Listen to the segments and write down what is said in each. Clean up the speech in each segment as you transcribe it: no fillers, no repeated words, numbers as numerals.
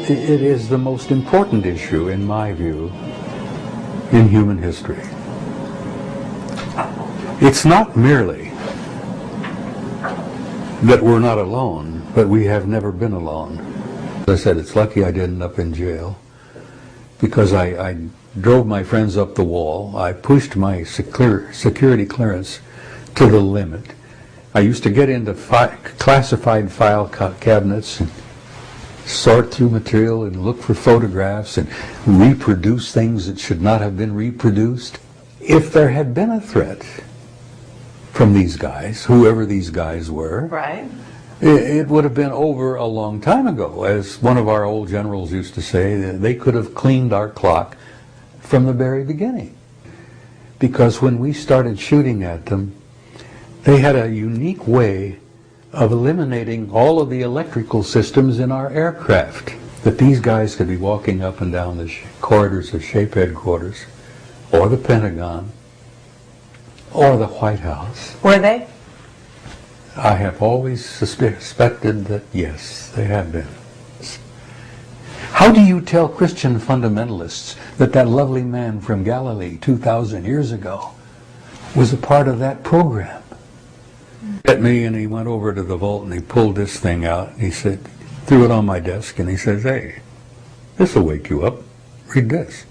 It is the most important issue, in my view, in human history. It's not merely that we're not alone, but we have never been alone. As I said, it's lucky I didn't end up in jail, because I drove my friends up the wall. I pushed my security clearance to the limit. I used to get into classified file cabinets and sort through material and look for photographs and reproduce things that should not have been reproduced. If there had been a threat from these guys, whoever these guys were, right, it would have been over a long time ago. As one of our old generals used to say, they could have cleaned our clock from the very beginning. Because when we started shooting at them, they had a unique way of eliminating all of the electrical systems in our aircraft. That these guys could be walking up and down the corridors of Shape Headquarters, or the Pentagon, or the White House. Were they? I have always suspected that, yes, they have been. How do you tell Christian fundamentalists that that lovely man from Galilee 2,000 years ago was a part of that program? At me, and he went over to the vault and he pulled this thing out. He said, threw it on my desk, and he says, "Hey, this will wake you up. Read this."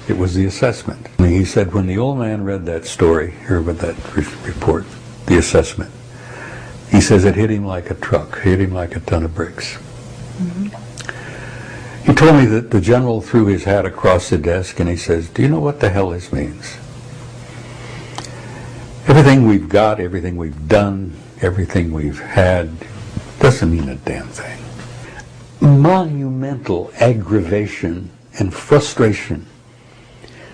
It was the assessment. And he said, when the old man read that story, or with that report, the assessment, he says it hit him like a truck, hit him like a ton of bricks. Mm-hmm. He told me that the general threw his hat across the desk and he says, "Do you know what the hell this means? Everything we've got, everything we've done, everything we've had doesn't mean a damn thing. Monumental aggravation and frustration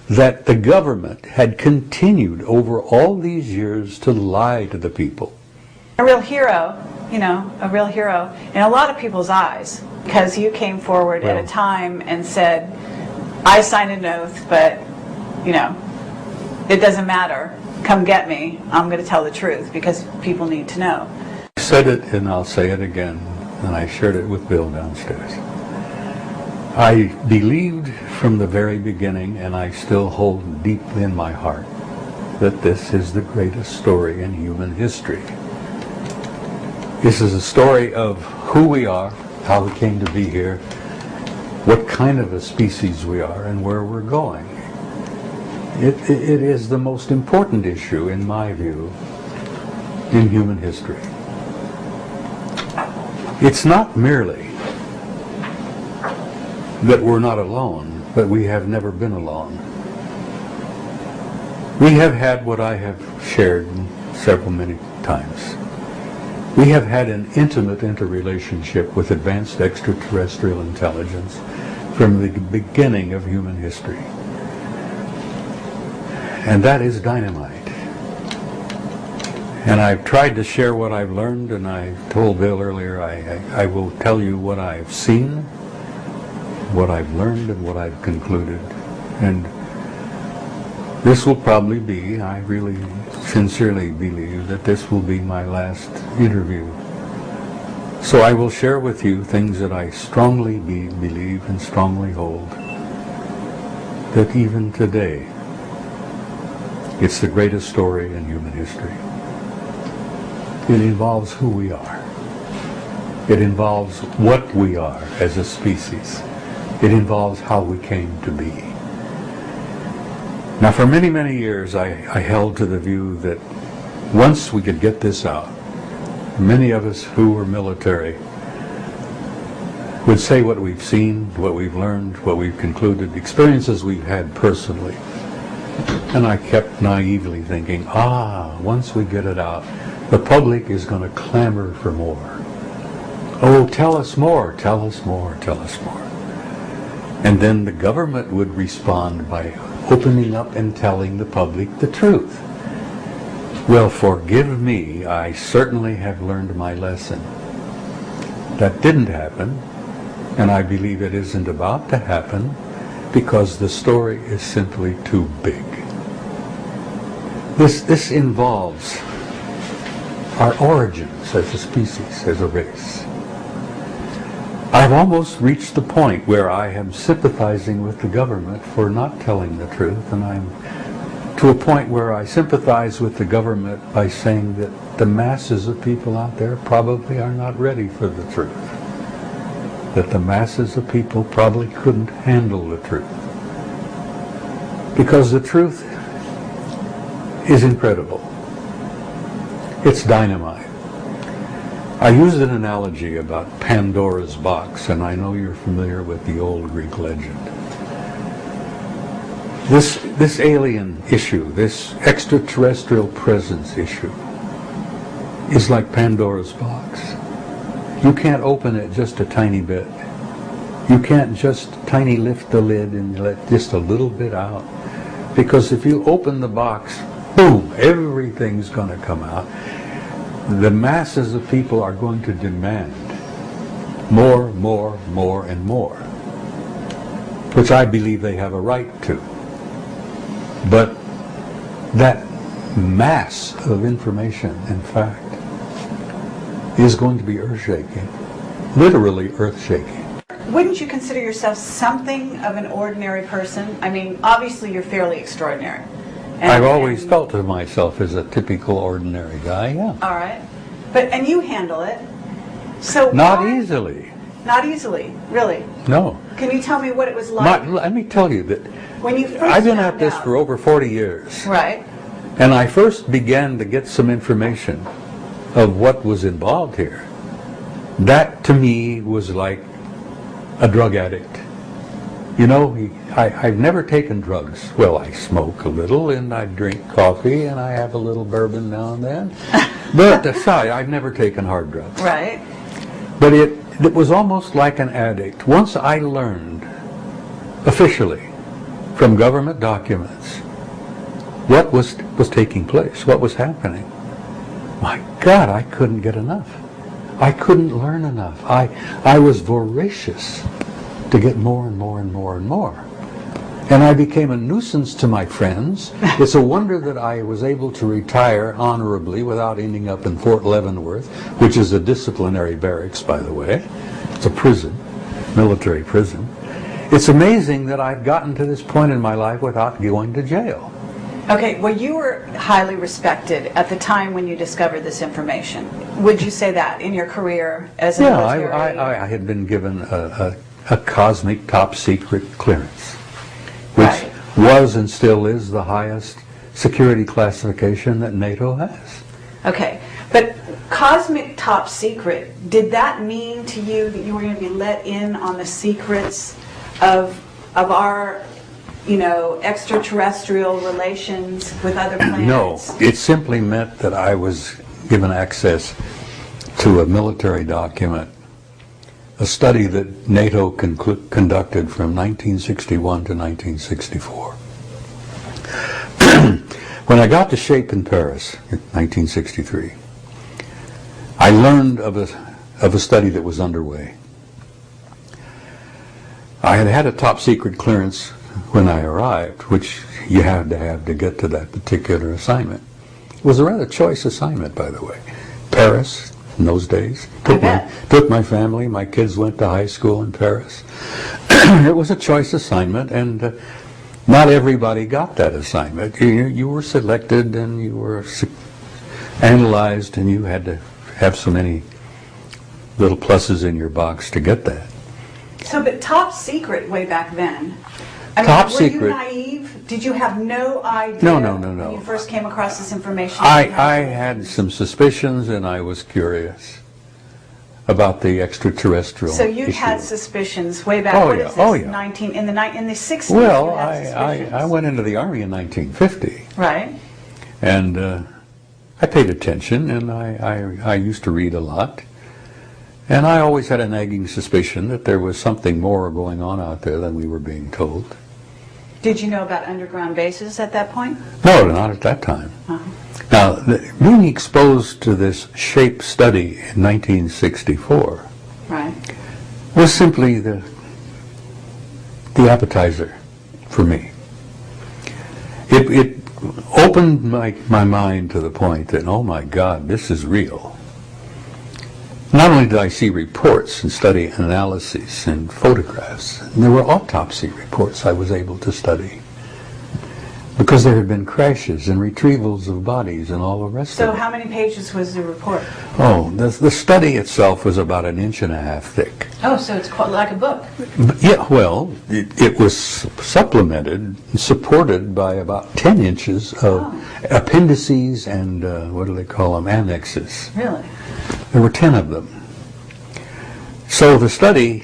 that the government had continued over all these years to lie to the people." A real hero, you know, a real hero in a lot of people's eyes, because you came forward at a time and said, "I signed an oath, but, you know, it doesn't matter. Come get me. I'm going to tell the truth because people need to know." I said it, and I'll say it again, and I shared it with Bill downstairs. I believed from the very beginning, and I still hold deep in my heart, that this is the greatest story in human history. This is a story of who we are, how we came to be here, what kind of a species we are, and where we're going. It is the most important issue, in my view, in human history. It's not merely that we're not alone, but we have never been alone. We have had what I have shared many times. We have had an intimate interrelationship with advanced extraterrestrial intelligence from the beginning of human history. And that is dynamite. And I've tried to share what I've learned, and I told Bill earlier, I will tell you what I've seen, what I've learned, and what I've concluded. And this will probably be, I really sincerely believe that this will be my last interview. So I will share with you things that I strongly believe and strongly hold, that even today, it's the greatest story in human history. It involves who we are. It involves what we are as a species. It involves how we came to be. Now, for many, many years, I held to the view that once we could get this out, many of us who were military would say what we've seen, what we've learned, what we've concluded, experiences we've had personally, And I kept naively thinking, once we get it out, the public is going to clamor for more. Oh, tell us more, tell us more, tell us more. And then the government would respond by opening up and telling the public the truth. Well, forgive me, I certainly have learned my lesson. That didn't happen, and I believe it isn't about to happen, because the story is simply too big. This involves our origins as a species, as a race. I've almost reached the point where I am sympathizing with the government for not telling the truth, and I'm to a point where I sympathize with the government by saying that the masses of people out there probably are not ready for the truth. That the masses of people probably couldn't handle the truth. Because the truth is incredible. It's dynamite. I used an analogy about Pandora's box, and I know you're familiar with the old Greek legend. This alien issue, this extraterrestrial presence issue, is like Pandora's box. You can't open it just a tiny bit. You can't just tiny lift the lid and let just a little bit out. Because if you open the box, boom, everything's going to come out. The masses of people are going to demand more, more, more, and more, which I believe they have a right to. But that mass of information, in fact, is going to be earth-shaking, literally earth-shaking. Wouldn't you consider yourself something of an ordinary person? I mean, obviously you're fairly extraordinary. I've always felt of myself as a typical ordinary guy, yeah. All right. And you handle it. So Not easily. Not easily, really? No. Can you tell me what it was like? Let me tell you that when you first I've been found at this out? for over 40 years. Right. And I first began to get some information of what was involved here. That, to me, was like a drug addict. You know, I've never taken drugs. Well, I smoke a little, and I drink coffee, and I have a little bourbon now and then. But aside, I've never taken hard drugs. Right. But it was almost like an addict. Once I learned, officially, from government documents, what was taking place, what was happening, my God, I couldn't get enough. I couldn't learn enough. I was voracious to get more and more and more and more. And I became a nuisance to my friends. It's a wonder that I was able to retire honorably without ending up in Fort Leavenworth, which is a disciplinary barracks, by the way. It's a prison, military prison. It's amazing that I've gotten to this point in my life without going to jail. Okay, well, you were highly respected at the time when you discovered this information. Would you say that in your career as a military? I had been given a cosmic top secret clearance, which was and still is the highest security classification that NATO has. Okay, but cosmic top secret, did that mean to you that you were going to be let in on the secrets of our, you know, extraterrestrial relations with other planets? No, it simply meant that I was given access to a military document, a study that NATO conducted from 1961 to 1964. When I got to shape in Paris in 1963, I learned of a study that was underway. I had had a top secret clearance when I arrived, which you had to have to get to that particular assignment. It was a rather choice assignment, by the way. Paris, in those days. Took my family, my kids went to high school in Paris. It was a choice assignment, and not everybody got that assignment. You were selected, and you were analyzed, and you had to have so many little pluses in your box to get that. So, but top secret way back then. I mean, Top secret. Were you naive? Did you have no idea? No. When you first came across this information? I had some suspicions, and I was curious. about the extraterrestrial So you issue. had suspicions way back. Oh, what yeah. is this? Oh, yeah. 19 in the 60s. Well, you had suspicions. I went into the Army in 1950. Right. And I paid attention, and I used to read a lot. And I always had a nagging suspicion that there was something more going on out there than we were being told. Did you know about underground bases at that point? No, not at that time. Now, being exposed to this shape study in 1964 Right. was simply the appetizer for me. It opened my mind to the point that, oh my God, this is real. Not only did I see reports and study analyses and photographs, and there were autopsy reports I was able to study because there had been crashes and retrievals of bodies and all the rest So of it. how many pages was the report? Oh, the study itself was about 1.5 inches thick. Oh, so it's quite like a book. Yeah, well, it was supplemented, supported by about 10 inches of appendices and, what do they call them, annexes. Really? There were 10 of them. So the study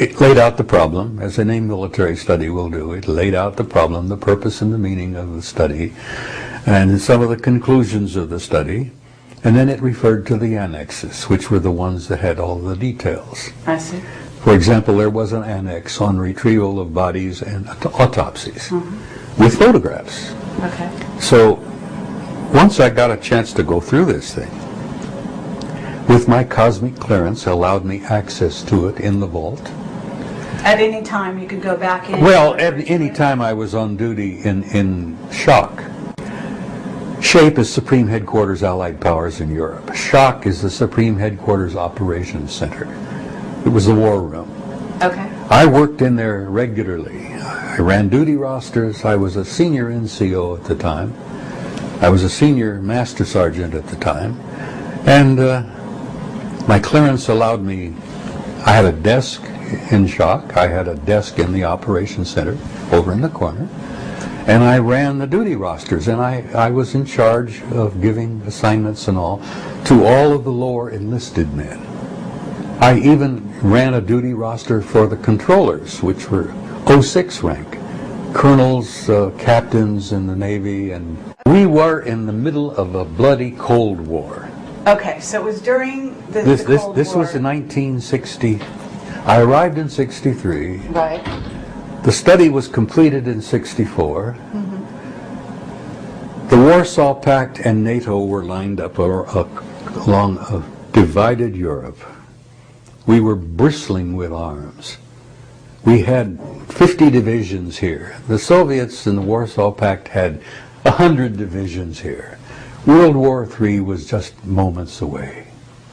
it laid out the problem, as any military study will do. It laid out the problem, the purpose and the meaning of the study, and some of the conclusions of the study, and then it referred to the annexes, which were the ones that had all the details. I see. For example, there was an annex on retrieval of bodies and autopsies with photographs. Okay. So once I got a chance to go through this thing, with my cosmic clearance allowed me access to it in the vault. At any time you could go back in? Well, at any time I was on duty in SHOCK. SHAPE is Supreme Headquarters Allied Powers in Europe. SHOCK is the Supreme Headquarters Operations Center. It was the war room. Okay. I worked in there regularly. I ran duty rosters. I was a senior NCO at the time. I was a senior master sergeant at the time. And my clearance allowed me, I had a desk in SHOCK. I had a desk in the Operations Center over in the corner. And I ran the duty rosters, and I was in charge of giving assignments and all to all of the lower enlisted men. I even ran a duty roster for the controllers, which were 06 rank, colonels, captains in the Navy, and we were in the middle of a bloody Cold War. Okay, so it was during the This Cold was War. in 1960. I arrived in 63. Right. The study was completed in 64. The Warsaw Pact and NATO were lined up along a divided Europe. We were bristling with arms. We had 50 divisions here. The Soviets and the Warsaw Pact had 100 divisions here. World War III was just moments away.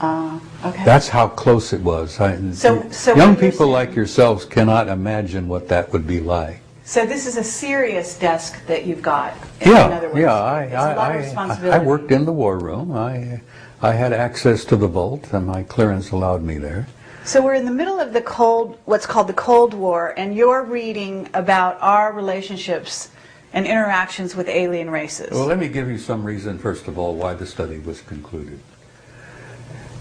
Okay. That's how close it was. So Young what you're people saying- like yourselves cannot imagine what that would be like. So this is a serious desk that you've got. Yeah, in other words. yeah. It's a lot of I responsibility. worked in the war room. I had access to the vault, and my clearance allowed me there. So we're in the middle of what's called the Cold War, and you're reading about our relationships and interactions with alien races. Well, let me give you some reason, first of all, why the study was concluded.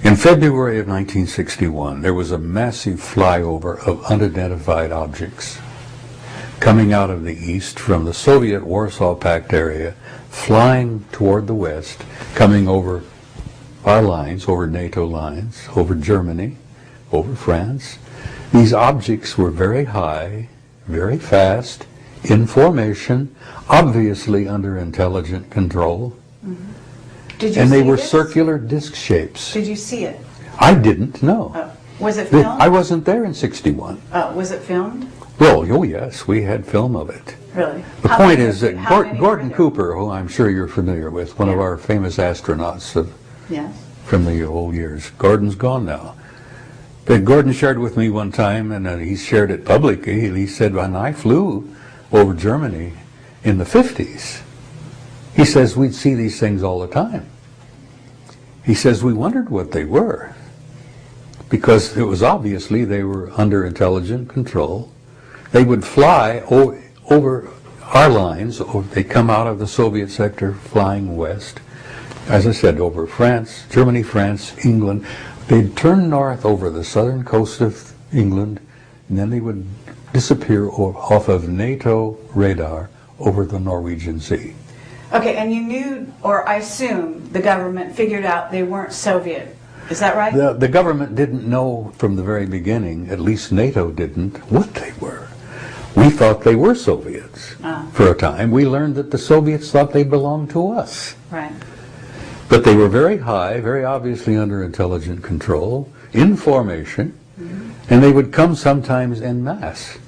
In February of 1961, there was a massive flyover of unidentified objects coming out of the east from the Soviet Warsaw Pact area, flying toward the west, coming over our lines, over NATO lines, over Germany, over France. These objects were very high, very fast, in formation, obviously under intelligent control. Did you And they see were this? circular disc shapes. Did you see it? I didn't know. Was it filmed? I wasn't there in 61. Was it filmed? Well, oh yes, we had film of it. Really? The How point many- is that how many Gordon were there? Cooper, who I'm sure you're familiar with, one of Yeah. our famous astronauts Yes. from the old years. Gordon's gone now. But Gordon shared with me one time, and he shared it publicly. He said, when I flew over Germany in the 50s, he says we'd see these things all the time. He says we wondered what they were, because it was obviously they were under intelligent control. They would fly over our lines, or they come out of the Soviet sector flying west, as I said, over France, Germany, France, England. They'd turn north over the southern coast of England, and then they would disappear off of NATO radar over the Norwegian Sea. Okay, and you knew, or I assume, the government figured out they weren't Soviet. Is that right? The government didn't know from the very beginning, at least NATO didn't, what they were. We thought they were Soviets for a time. We learned that the Soviets thought they belonged to us. Right. But they were very high, very obviously under intelligent control, in formation, and they would come sometimes en masse.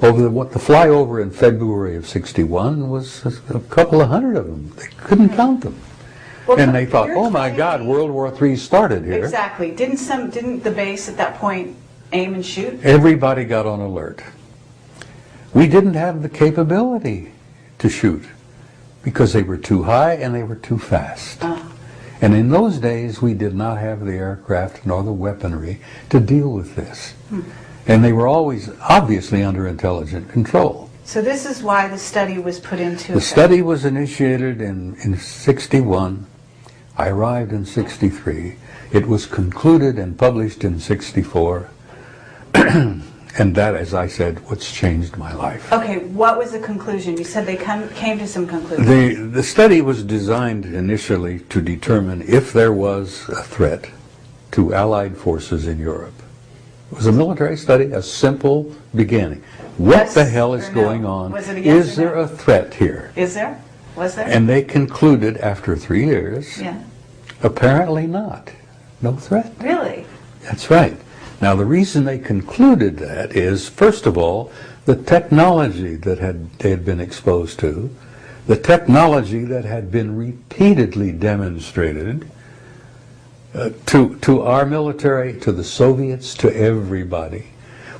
Over the flyover in February of '61 was a couple of hundred of them. They couldn't count them. Well, And they thought, oh my God, World War III started here. Exactly. Didn't the base at that point aim and shoot? Everybody got on alert. We didn't have the capability to shoot because they were too high and they were too fast. And in those days, we did not have the aircraft nor the weaponry to deal with this. And they were always obviously under intelligent control. So this is why the study was put into The effect. study was initiated in '61. I arrived in '63. It was concluded and published in '64. And that, as I said, what's changed my life. Okay, what was the conclusion? You said they came to some conclusion. The study was designed initially to determine if there was a threat to Allied forces in Europe. It was a military study, a simple beginning. What Yes the hell is or no? going on? Was it a yes Is or there no? a threat here? Is there? Was there? And they concluded after 3 years, Yeah. apparently not. No threat. Really? That's right. Now the reason they concluded that is, first of all, the technology that they had been exposed to, the technology that had been repeatedly demonstrated to our military, to the Soviets, to everybody,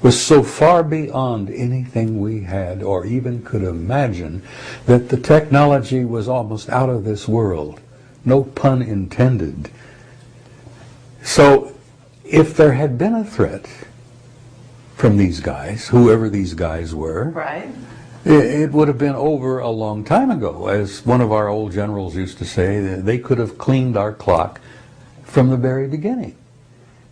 was so far beyond anything we had or even could imagine that the technology was almost out of this world. No pun intended. So if there had been a threat from these guys, whoever these guys were, Right. it would have been over a long time ago. As one of our old generals used to say, they could have cleaned our clock from the very beginning,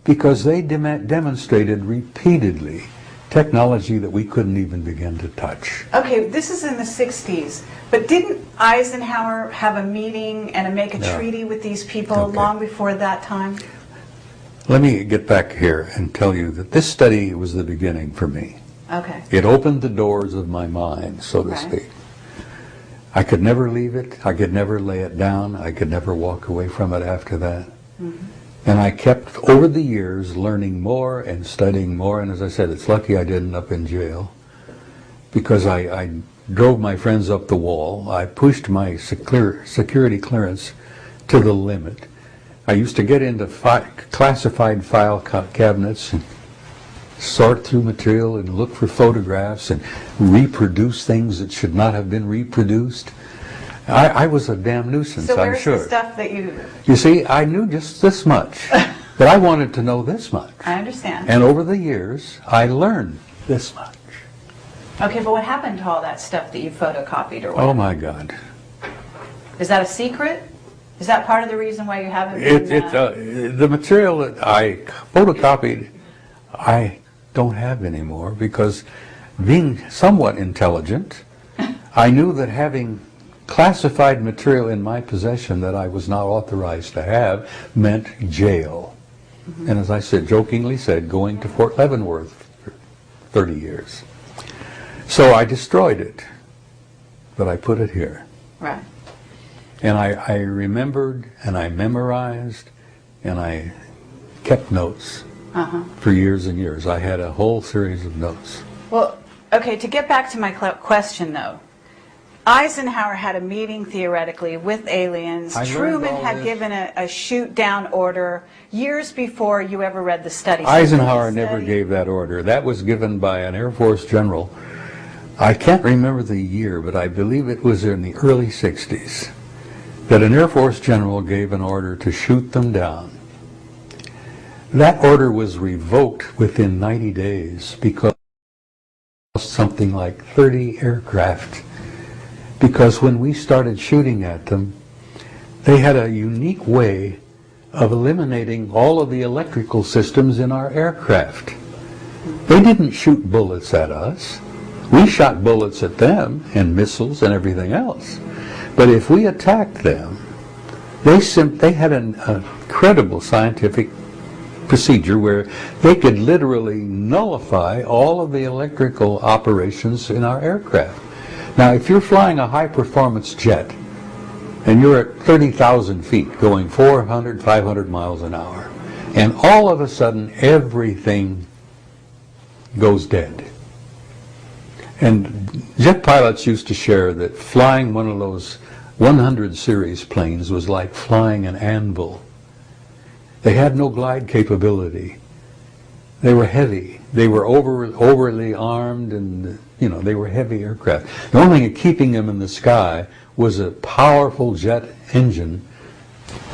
because they demonstrated repeatedly technology that we couldn't even begin to touch. Okay, this is in the 60s, but didn't Eisenhower have a meeting and make a treaty with these people Okay. long before that time? Let me get back here and tell you that this study was the beginning for me. Okay. It opened the doors of my mind, so to Right. speak. I could never leave it. I could never lay it down. I could never walk away from it after that. And I kept, over the years, learning more and studying more. And as I said, it's lucky I didn't end up in jail, because I drove my friends up the wall. I pushed my security clearance to the limit. I used to get into classified file cabinets and sort through material and look for photographs and reproduce things that should not have been reproduced. I was a damn nuisance, So I'm where's sure. the stuff that you... You see, I knew just this much, but I wanted to know this much. I understand. And over the years, I learned this much. Okay, but what happened to all that stuff that you photocopied or Oh whatever? my God. Is that a secret? Is that part of the reason why you haven't been... The material that I photocopied, I don't have anymore, because being somewhat intelligent, I knew that having classified material in my possession that I was not authorized to have meant jail. And as I said, jokingly said, going to Fort Leavenworth for 30 years. So I destroyed it, but I put it here. Right. And I remembered, and I memorized, and I kept notes for years and years. I had a whole series of notes. Well, okay, to get back to my question, though. Eisenhower had a meeting, theoretically, with aliens. I learned Truman all had this. given a shoot-down order years before you ever read the study. So Eisenhower did the never study- gave that order. That was given by an Air Force general. I can't remember the year, but I believe it was in the early 60s, that an Air Force general gave an order to shoot them down. That order was revoked within 90 days because something like 30 aircraft. Because when we started shooting at them, they had a unique way of eliminating all of the electrical systems in our aircraft. They didn't shoot bullets at us. We shot bullets at them and missiles and everything else. But if we attacked them, they had an incredible scientific procedure where they could literally nullify all of the electrical operations in our aircraft. Now, if you're flying a high-performance jet and you're at 30,000 feet going 400, 500 miles an hour, and all of a sudden everything goes dead. And jet pilots used to share that flying one of those 100 series planes was like flying an anvil. They had no glide capability. They were heavy. They were overly armed, and they were heavy aircraft. The only thing keeping them in the sky was a powerful jet engine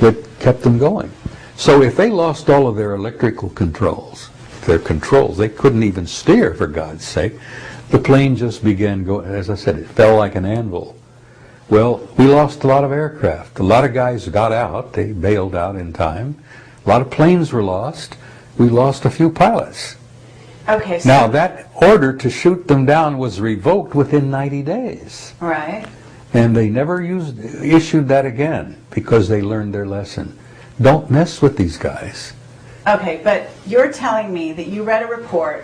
that kept them going. So if they lost all of their electrical controls, they couldn't even steer, for God's sake. The plane just began going, as I said, it fell like an anvil. Well, we lost a lot of aircraft. A lot of guys got out. They bailed out in time. A lot of planes were lost. We lost a few pilots. Okay. So now, that order to shoot them down was revoked within 90 days. Right. And they never issued that again because they learned their lesson. Don't mess with these guys. Okay, but you're telling me that you read a report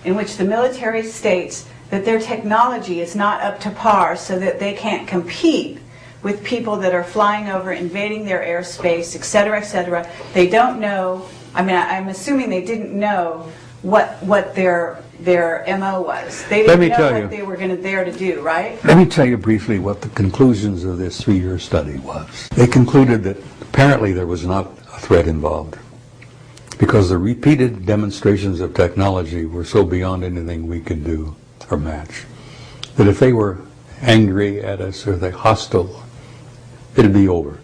in which the military states that their technology is not up to par, so that they can't compete with people that are flying over, invading their airspace, et cetera, et cetera. They don't know, I'm assuming they didn't know what their MO was. They didn't know what they were there to do, right? Let me tell you briefly what the conclusions of this 3-year study was. They concluded that apparently there was not a threat involved, because the repeated demonstrations of technology were so beyond anything we could do or match, that if they were angry at us or they're hostile, it'd be over.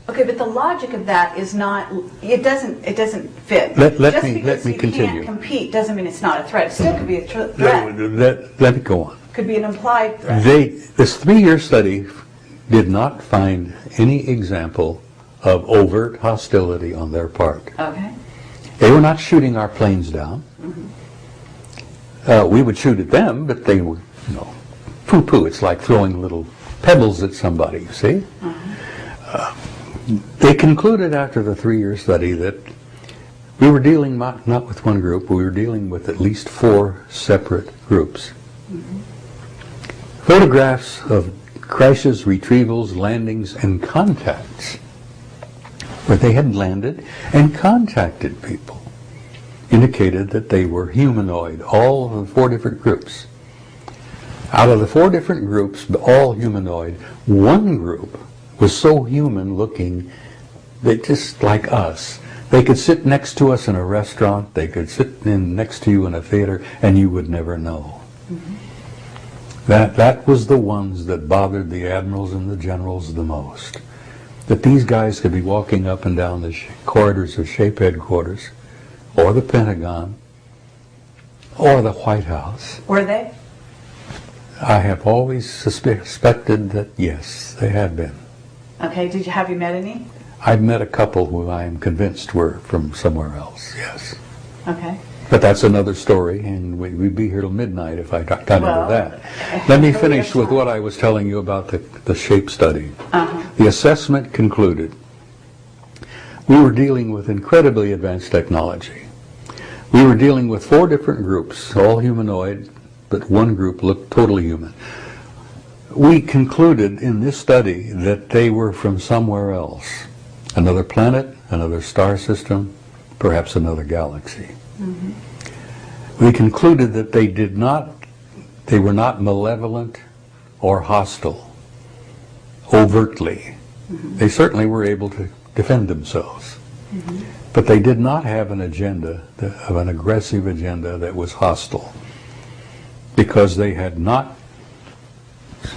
Okay, but the logic of that is not, it doesn't fit. Let me continue. Just because you can't compete doesn't mean it's not a threat. It still could be a threat. Let me go on. Could be an implied threat. This 3-year study did not find any example of overt hostility on their part. Okay. They were not shooting our planes down. We would shoot at them, but they would, poo-poo. It's like throwing little pebbles at somebody, you see? They concluded after the 3-year study that we were dealing not with one group, we were dealing with at least 4 separate groups. Photographs of crashes, retrievals, landings, and contacts, where they had landed and contacted people, indicated that they were humanoid, all of the 4 different groups. Out of the 4 different groups, all humanoid, one group was so human looking that just like us. They could sit next to us in a restaurant, they could sit next to you in a theater, and you would never know. That was the ones that bothered the admirals and the generals the most. That these guys could be walking up and down the corridors of SHAPE headquarters, or the Pentagon, or the White House. Were they? I have always suspected that, yes, they had been. Okay, have you met any? I've met a couple who I am convinced were from somewhere else, yes. Okay. But that's another story, and we'd be here till midnight if I got into that. Let me finish with what I was telling you about the SHAPE study. The assessment concluded we were dealing with incredibly advanced technology. We were dealing with 4 different groups, all humanoid, but one group looked totally human. We concluded in this study that they were from somewhere else. Another planet, another star system, perhaps another galaxy. We concluded that they were not malevolent or hostile, overtly. They certainly were able to defend themselves. But they did not have an agenda, an aggressive agenda that was hostile, because they had not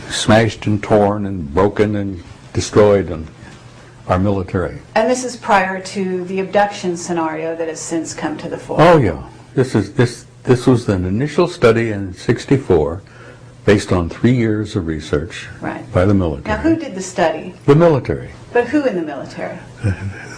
smashed and torn and broken and destroyed our military. And this is prior to the abduction scenario that has since come to the fore. Oh yeah, this was an initial study in '64, based on 3 years of research by the military. Now, who did the study? The military. But who in the military?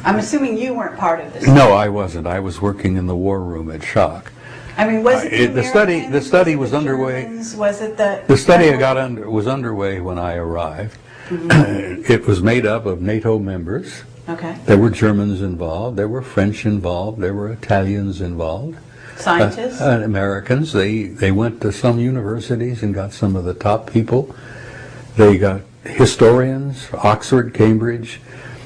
I'm assuming you weren't part of this. No, I wasn't. I was working in the war room at Shock. I mean, was it The study was underway. Germans? Was it the... The study was underway when I arrived. It was made up of NATO members. Okay. There were Germans involved. There were French involved. There were Italians involved. Scientists? Americans. They went to some universities and got some of the top people. They got historians, Oxford, Cambridge.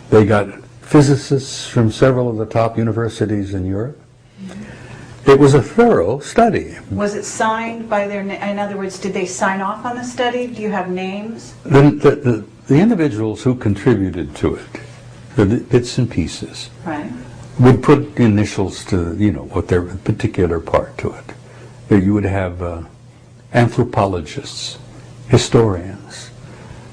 They got physicists from several of the top universities in Europe. It was a thorough study. Was it signed by their... In other words, did they sign off on the study? Do you have names? The individuals who contributed to it, the bits and pieces, Right. would put initials to, what their particular part to it. You would have anthropologists, historians,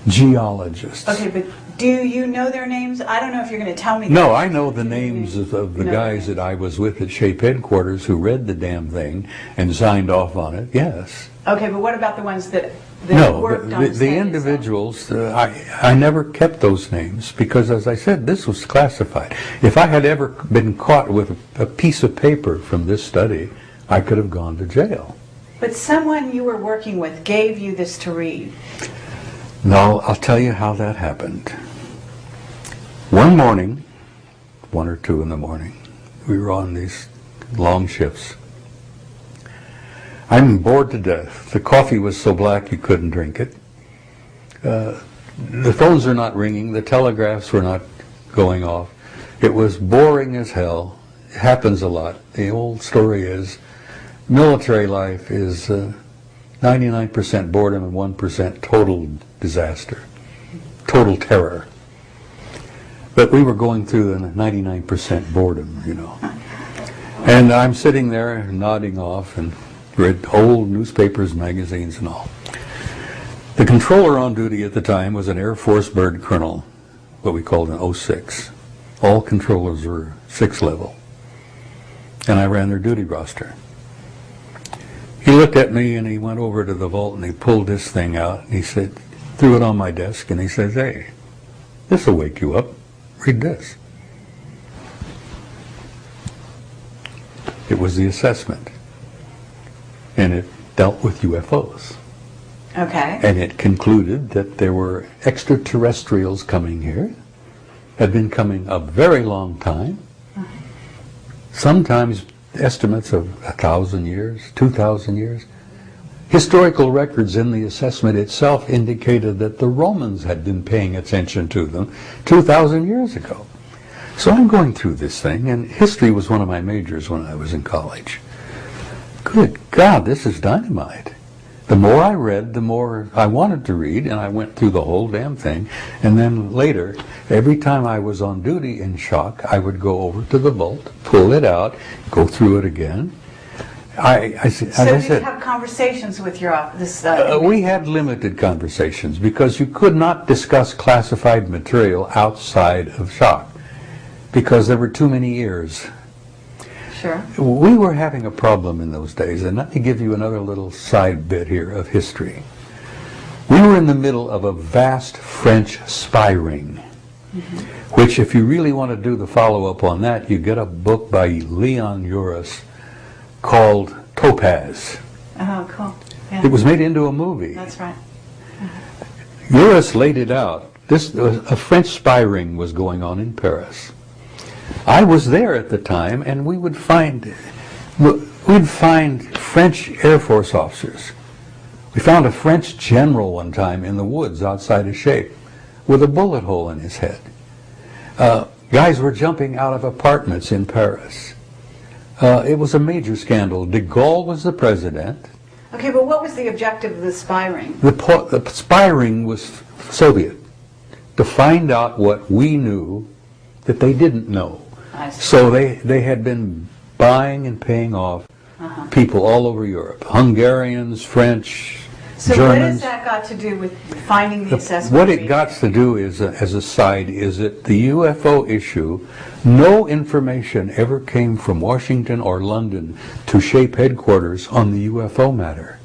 geologists. Okay, but do you know their names? I don't know if you're going to tell me. No, I know the names of the guys that I was with at SHAPE headquarters who read the damn thing and signed off on it, yes. Okay, but what about the ones that No, worked on the individuals, I never kept those names because, as I said, this was classified. If I had ever been caught with a piece of paper from this study, I could have gone to jail. But someone you were working with gave you this to read. No, I'll tell you how that happened. One morning, 1 or 2 in the morning, we were on these long shifts. I'm bored to death. The coffee was so black you couldn't drink it. The phones are not ringing. The telegraphs were not going off. It was boring as hell. It happens a lot. The old story is military life is 99% boredom and 1% total disaster, total terror. But we were going through the 99% boredom, And I'm sitting there nodding off and read old newspapers, magazines, and all. The controller on duty at the time was an Air Force bird colonel, what we called an 06. All controllers were 6 level. And I ran their duty roster. He looked at me and he went over to the vault and he pulled this thing out and he said, threw it on my desk and he says, "Hey, this will wake you up. Read this." It was the assessment. And it dealt with UFOs. Okay. And it concluded that there were extraterrestrials coming here, had been coming a very long time, sometimes estimates of 1,000 years, 2,000 years. Historical records in the assessment itself indicated that the Romans had been paying attention to them 2,000 years ago. So I'm going through this thing, and history was one of my majors when I was in college. Good God, this is dynamite. The more I read, the more I wanted to read, and I went through the whole damn thing. And then later, every time I was on duty in Shock, I would go over to the vault, pull it out, go through it again. As So I did said, you have conversations with your office? we had limited conversations because you could not discuss classified material outside of Shock because there were too many ears. Sure. We were having a problem in those days, and let me give you another little side bit here of history. We were in the middle of a vast French spy ring, which if you really want to do the follow-up on that, you get a book by Leon Uris called Topaz. Oh, cool. Yeah. It was made into a movie. That's right. Uris laid it out. A French spy ring was going on in Paris. I was there at the time, and we'd find French Air Force officers. We found a French general one time in the woods outside of SHAPE with a bullet hole in his head. Guys were jumping out of apartments in Paris. It was a major scandal. De Gaulle was the president. Okay, but what was the objective of the spy ring? The spy ring was Soviet, to find out what we knew that they didn't know. I see. So they had been buying and paying off people all over Europe, Hungarians, French, So what Germans. has that got to do with finding the assessment? What it got to do is, as a side, is that the UFO issue, no information ever came from Washington or London to SHAPE headquarters on the UFO matter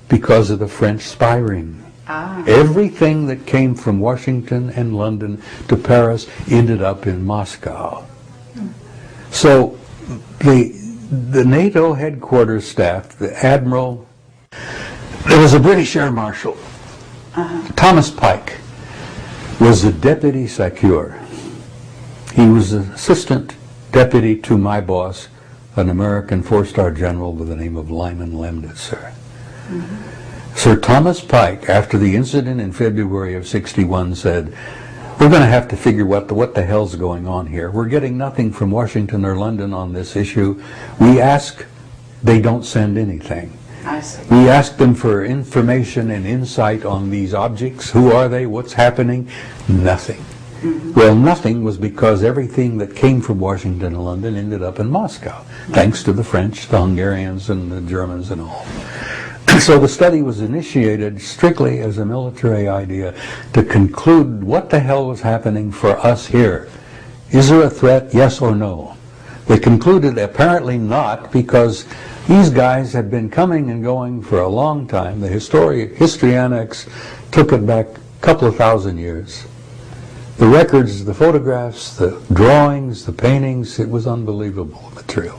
because of the French spy ring. Everything that came from Washington and London to Paris ended up in Moscow. So the NATO headquarters staff, the admiral, there was a British air marshal, Thomas Pike, was the deputy secure. He was the assistant deputy to my boss, an American four-star general with the name of Lyman Lemnitzer. Sir Thomas Pike, after the incident in February of '61, said, we're going to have to figure what the hell's going on here. We're getting nothing from Washington or London on this issue. We ask, they don't send anything. I see. We ask them for information and insight on these objects. Who are they? What's happening? Nothing. Well, nothing was because everything that came from Washington and London ended up in Moscow, thanks to the French, the Hungarians, and the Germans and all. So the study was initiated strictly as a military idea to conclude what the hell was happening for us here. Is there a threat, yes or no? They concluded apparently not, because these guys had been coming and going for a long time. The history annex took it back a couple of thousand years. The records, the photographs, the drawings, the paintings, it was unbelievable material.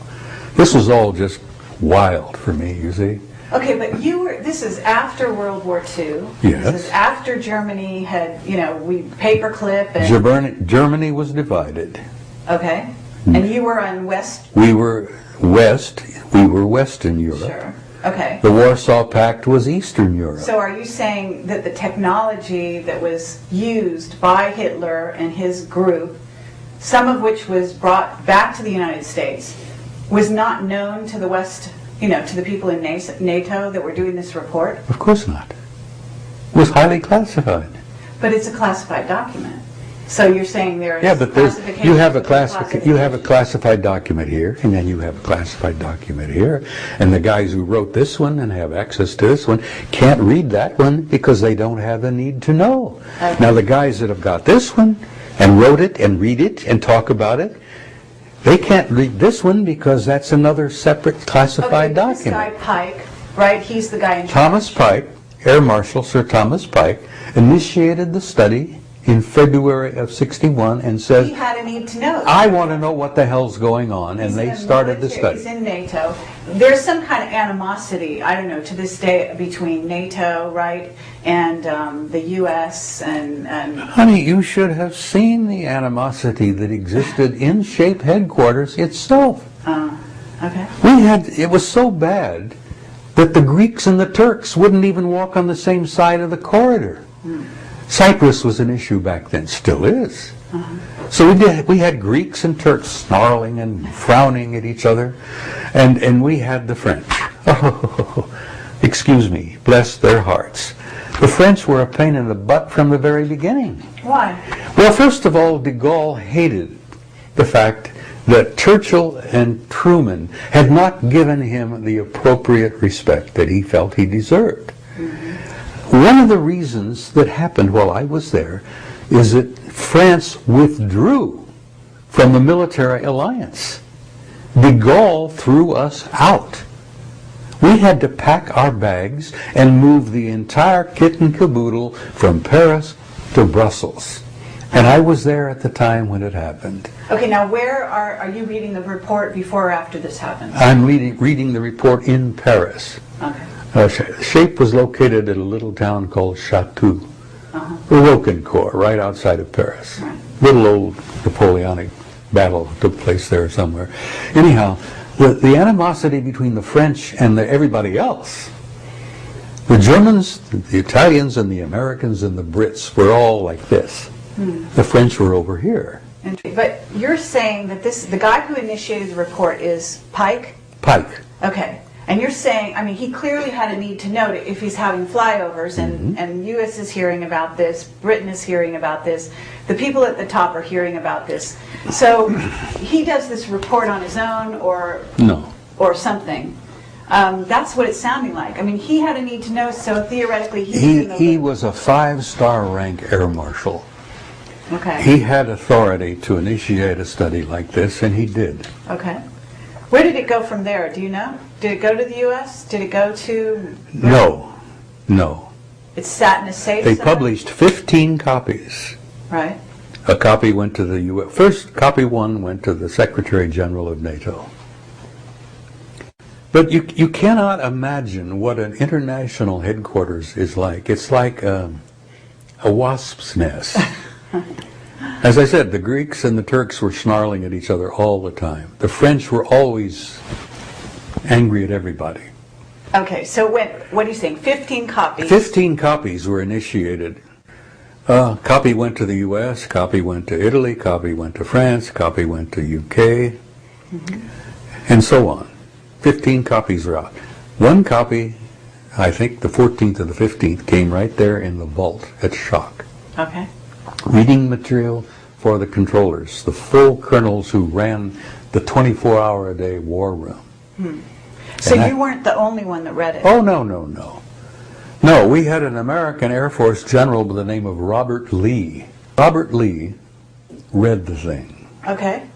This was all just wild for me, you see. Okay, but this is after World War II. Yes. This is after Germany had, we paperclip and... Germany was divided. Okay. And you were on West... We were Western Europe. Sure. Okay. The Warsaw Pact was Eastern Europe. So are you saying that the technology that was used by Hitler and his group, some of which was brought back to the United States, was not known to the West, to the people in NATO that were doing this report? Of course not. It was highly classified. But it's a classified document. So you're saying there is classification. You have a classified document here, and then you have a classified document here, and the guys who wrote this one and have access to this one can't read that one because they don't have the need to know. Okay. Now the guys that have got this one and wrote it and read it and talk about it, they can't read this one because that's another separate classified document. This guy Pike, right? He's the guy in charge. Thomas Pike, Air Marshal Sir Thomas Pike, initiated the study in February of '61 and said, he had a need to know. I want to know what the hell's going on, and they started the study. He's in NATO. There's some kind of animosity, I don't know, to this day between NATO, right, and the U.S. and... Honey, you should have seen the animosity that existed in SHAPE headquarters itself. Okay. It was so bad that the Greeks and the Turks wouldn't even walk on the same side of the corridor. Cyprus was an issue back then, still is. So we had Greeks and Turks snarling and frowning at each other, and we had the French. Oh, excuse me, bless their hearts. The French were a pain in the butt from the very beginning. Why? Well, first of all, de Gaulle hated the fact that Churchill and Truman had not given him the appropriate respect that he felt he deserved. One of the reasons that happened while I was there is that France withdrew from the military alliance. De Gaulle threw us out. We had to pack our bags and move the entire kit and caboodle from Paris to Brussels. And I was there at the time when it happened. Okay, now where are you reading the report before or after this happened? I'm reading the report in Paris. Okay. SHAPE was located at a little town called Chatou, Rocancourt, right outside of Paris. Right. Little old Napoleonic battle took place there somewhere. Anyhow, the animosity between the French and everybody else, the Germans, the Italians, and the Americans and the Brits were all like this. The French were over here. But you're saying that the guy who initiated the report is Pike? Pike. Okay. And you're saying, he clearly had a need to know if he's having flyovers, and U.S. is hearing about this, Britain is hearing about this, the people at the top are hearing about this. So he does this report on his own, or something. That's what it's sounding like. He had a need to know, so theoretically he was a 5-star rank air marshal. Okay. He had authority to initiate a study like this, and he did. Okay. Where did it go from there? Do you know? Did it go to the U.S.? Did it go to... No. It sat in a safe They somewhere? published 15 copies. Right. A copy went to the U.S. First, copy one went to the Secretary General of NATO. But you cannot imagine what an international headquarters is like. It's like a wasp's nest. As I said, the Greeks and the Turks were snarling at each other all the time. The French were always angry at everybody. Okay, so what do you think? 15 copies? 15 copies were initiated. Copy went to the U.S., copy went to Italy, copy went to France, copy went to UK, and so on. 15 copies are out. One copy, I think the 14th or the 15th, came right there in the vault at Shock. Okay. Reading material for the controllers, the full colonels who ran the 24-hour-a-day war room. So you weren't the only one that read it? Oh, no, no, no. No, we had an American Air Force general by the name of Robert Lee. Robert Lee read the thing. Okay.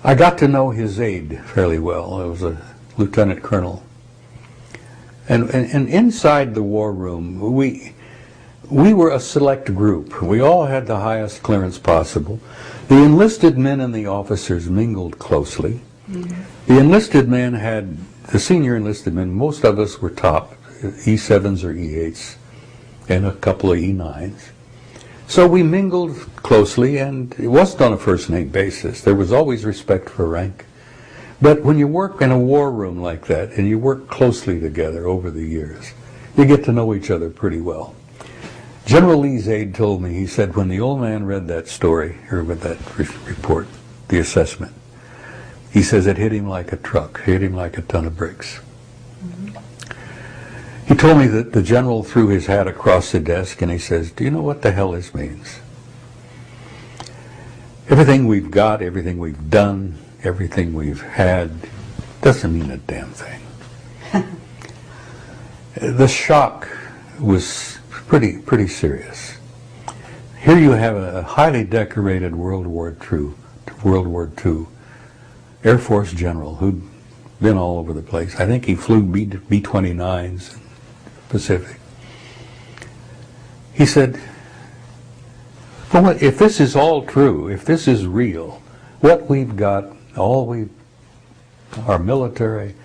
I got to know his aide fairly well. I was a lieutenant colonel. And inside the war room, we were a select group. We all had the highest clearance possible. The enlisted men and the officers mingled closely. The enlisted men had, the senior enlisted men, most of us were top, E7s or E8s, and a couple of E9s. So we mingled closely, and it wasn't on a first-name basis. There was always respect for rank. But when you work in a war room like that, and you work closely together over the years, you get to know each other pretty well. General Lee's aide told me, he said, when the old man read that story, or with that report, the assessment, he says it hit him like a truck, hit him like a ton of bricks. He told me that the general threw his hat across the desk and he says, do you know what the hell this means? Everything we've got, everything we've done, everything we've had, doesn't mean a damn thing. The shock was pretty serious. Here you have a highly decorated World War II Air Force general who'd been all over the place. I think he flew B-29s in the Pacific. He said, well, if this is all true, if this is real, what we've got, our military,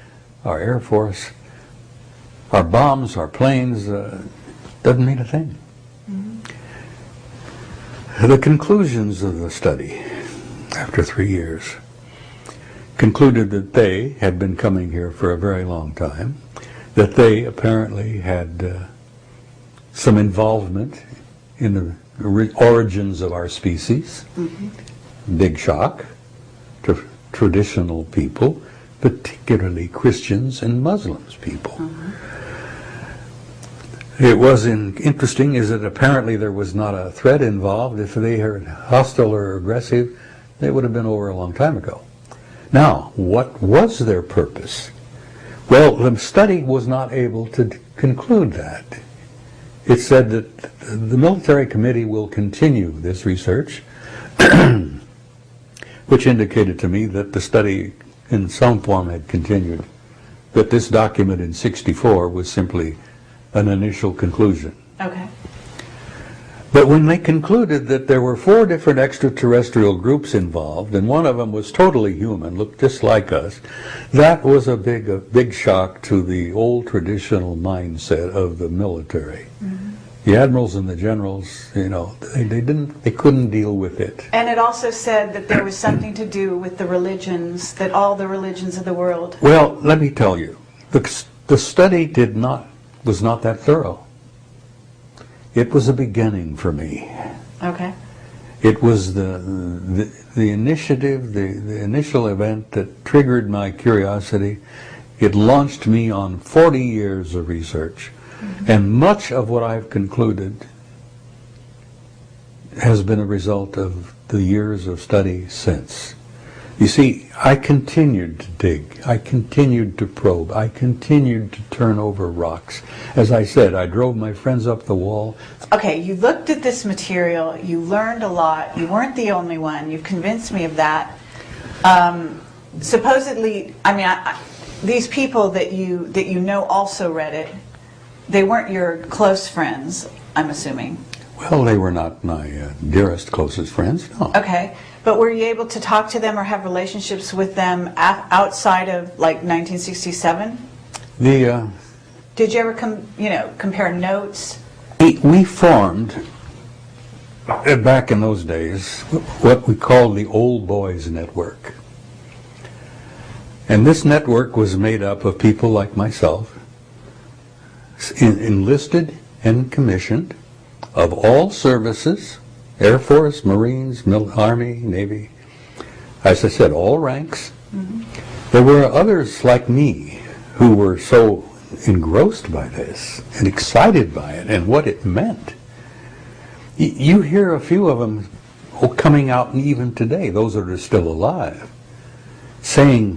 our Air Force, our bombs, our planes, doesn't mean a thing. The conclusions of the study, after 3 years, concluded that they had been coming here for a very long time, that they apparently had some involvement in the origins of our species. Big shock to traditional people, particularly Christians and Muslims people. It was interesting is that apparently there was not a threat involved. If they were hostile or aggressive, they would have been over a long time ago. Now, what was their purpose? Well, the study was not able to conclude that. It said that the military committee will continue this research, which indicated to me that the study in some form had continued, that this document in '64 was simply an initial conclusion. Okay. But when they concluded that there were 4 different extraterrestrial groups involved, and one of them was totally human, looked just like us, that was a big shock to the old traditional mindset of the military. The admirals and the generals, you know, they couldn't deal with it. And it also said that there was something to do with the religions, that all the religions of the world. Well, let me tell you, the study was not that thorough. It was a beginning for me. Okay. It was the initiative, the initial event that triggered my curiosity. It launched me on 40 years of research. And much of what I've concluded has been a result of the years of study since. You see, I continued to dig, I continued to probe, I continued to turn over rocks. As I said, I drove my friends up the wall. Okay, you looked at this material, you learned a lot, you weren't the only one, you've convinced me of that. Supposedly, I mean, these people that you know also read it, they weren't your close friends, I'm assuming. Well, they were not my dearest, closest friends, no. Okay, but were you able to talk to them or have relationships with them outside of like 1967? Did you ever compare notes? We formed, back in those days, what we called the Old Boys Network. And this network was made up of people like myself, enlisted and commissioned, of all services, Air Force, Marines, Army, Navy, as I said, all ranks. Mm-hmm. There were others like me who were so engrossed by this and excited by it and what it meant. You hear a few of them coming out even today, those that are still alive, saying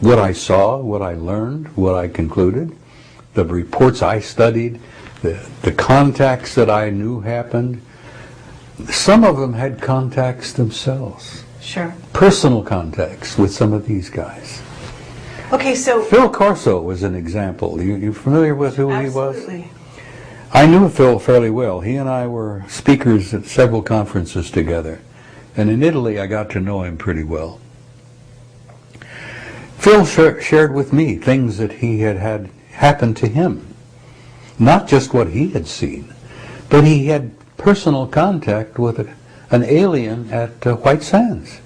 what I saw, what I learned, what I concluded, the reports I studied, the contacts that I knew happened. Some of them had contacts themselves. Sure. Personal contacts with some of these guys. Okay, so Phil Corso was an example. You familiar with who he was? Absolutely. I knew Phil fairly well. He and I were speakers at several conferences together. And in Italy, I got to know him pretty well. Phil shared with me things that he had happen to him. Not just what he had seen, but he had personal contact with an alien at White Sands.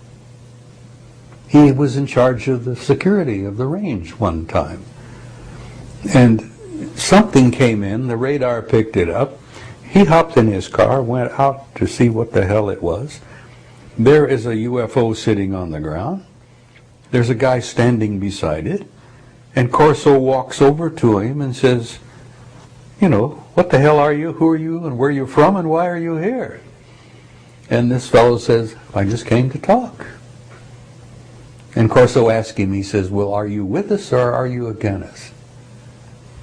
He was in charge of the security of the range one time. And something came in, the radar picked it up. He hopped in his car, went out to see what the hell it was. There is a UFO sitting on the ground. There's a guy standing beside it. And Corso walks over to him and says, you know, what the hell are you, who are you, and where are you from, and why are you here? And this fellow says, I just came to talk. And Corso asked him, he says, well, are you with us or are you against us?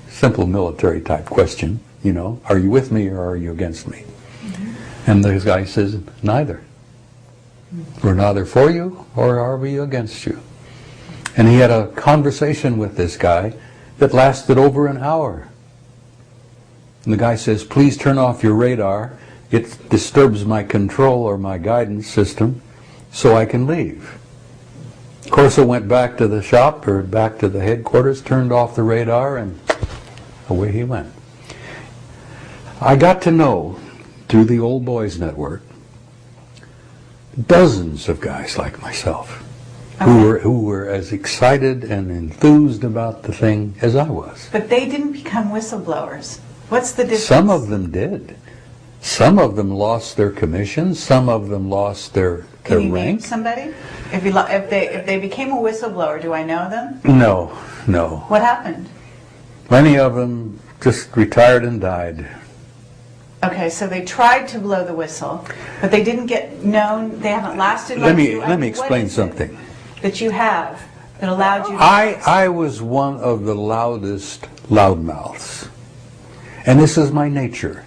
Simple military type question, you know, are you with me or are you against me? Mm-hmm. And the guy says, neither. Mm-hmm. We're neither for you or are we against you? And he had a conversation with this guy that lasted over an hour. And the guy says, please turn off your radar. It disturbs my control or my guidance system, so I can leave. Corso went back to the shop, or back to the headquarters, turned off the radar, and away he went. I got to know, through the Old Boys Network, dozens of guys like myself, who were as excited and enthused about the thing as I was. But they didn't become whistleblowers. What's the difference? Some of them did. Some of them lost their commissions. Some of them lost their rank. Can you name somebody? If they became a whistleblower, do I know them? No. What happened? Many of them just retired and died. Okay, so they tried to blow the whistle, but they didn't get known. They haven't lasted. Let me explain something that you have that allowed you to I was one of the loudest loudmouths. And this is my nature.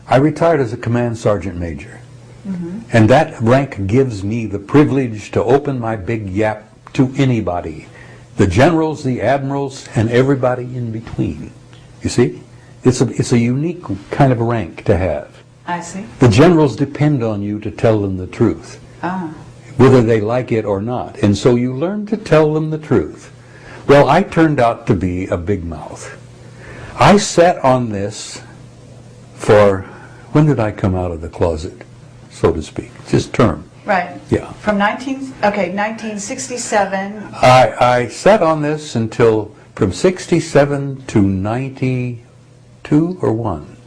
I retired as a command sergeant major. Mm-hmm. And that rank gives me the privilege to open my big yap to anybody. The generals, the admirals, and everybody in between. You see? It's a unique kind of rank to have. I see. The generals depend on you to tell them the truth. Ah. Whether they like it or not. And so you learn to tell them the truth. Well, I turned out to be a big mouth. I sat on this for, when did I come out of the closet, so to speak? This term. Right. Yeah. From 1967. I sat on this until from 67 to 92 or 1.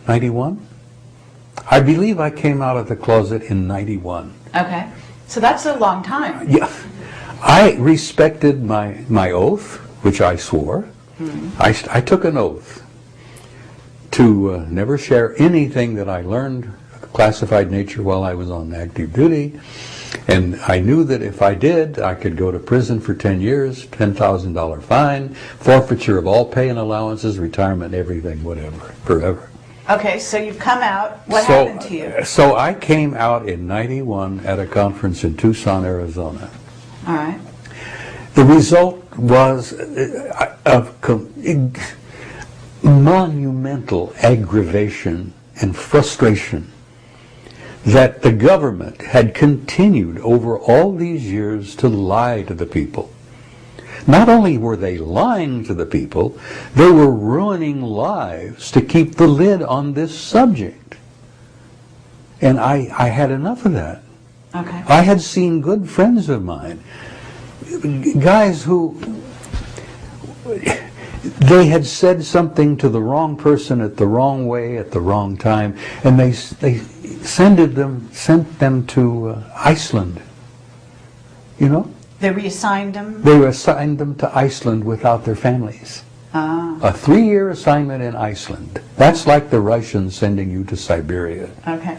91? I believe I came out of the closet in 91. Okay. So that's a long time. Yeah. I respected my oath, which I swore. Mm-hmm. I took an oath to never share anything that I learned of a classified nature while I was on active duty. And I knew that if I did, I could go to prison for 10 years, $10,000 fine, forfeiture of all pay and allowances, retirement, everything, whatever, forever. Okay, so you've come out. What happened to you? So I came out in 91 at a conference in Tucson, Arizona. All right. The result was of monumental aggravation and frustration that the government had continued over all these years to lie to the people. Not only were they lying to the people, they were ruining lives to keep the lid on this subject. And I had enough of that. Okay. I had seen good friends of mine, guys who, they had said something to the wrong person at the wrong way at the wrong time, and they sent them to Iceland. You know? They reassigned them? They assigned them to Iceland without their families. Ah. A 3-year assignment in Iceland. That's like the Russians sending you to Siberia. Okay.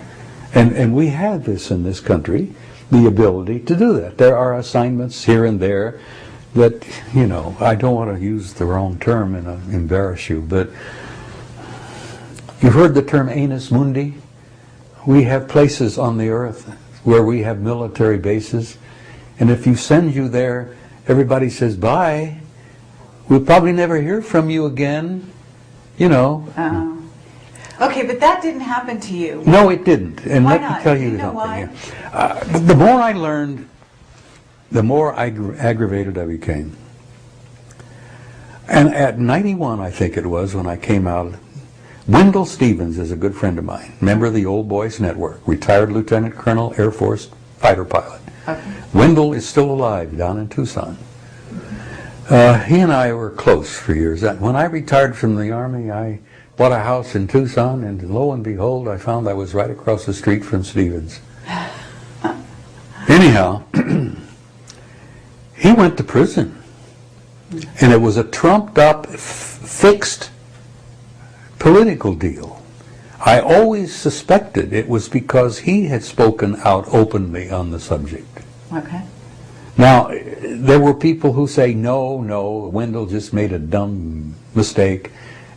And we have this in this country, the ability to do that. There are assignments here and there that, you know, I don't want to use the wrong term and embarrass you, but you've heard the term annus mundi? We have places on the earth where we have military bases, and if you send you there, everybody says, bye, we'll probably never hear from you again, you know. Okay, but that didn't happen to you. No, it didn't. And Why let not? me tell you Do you know something. why? Yeah. The more I learned, the more aggravated I became. And at 91, I think it was, when I came out, Wendell Stevens is a good friend of mine, member of the Old Boys Network, retired Lieutenant Colonel, Air Force fighter pilot. Okay. Wendell is still alive down in Tucson. He and I were close for years. When I retired from the Army, I bought a house in Tucson, and lo and behold, I found I was right across the street from Stevens. Anyhow, he went to prison, and it was a trumped-up, fixed political deal. I always suspected it was because he had spoken out openly on the subject. Okay. Now, there were people who say, no, Wendell just made a dumb mistake,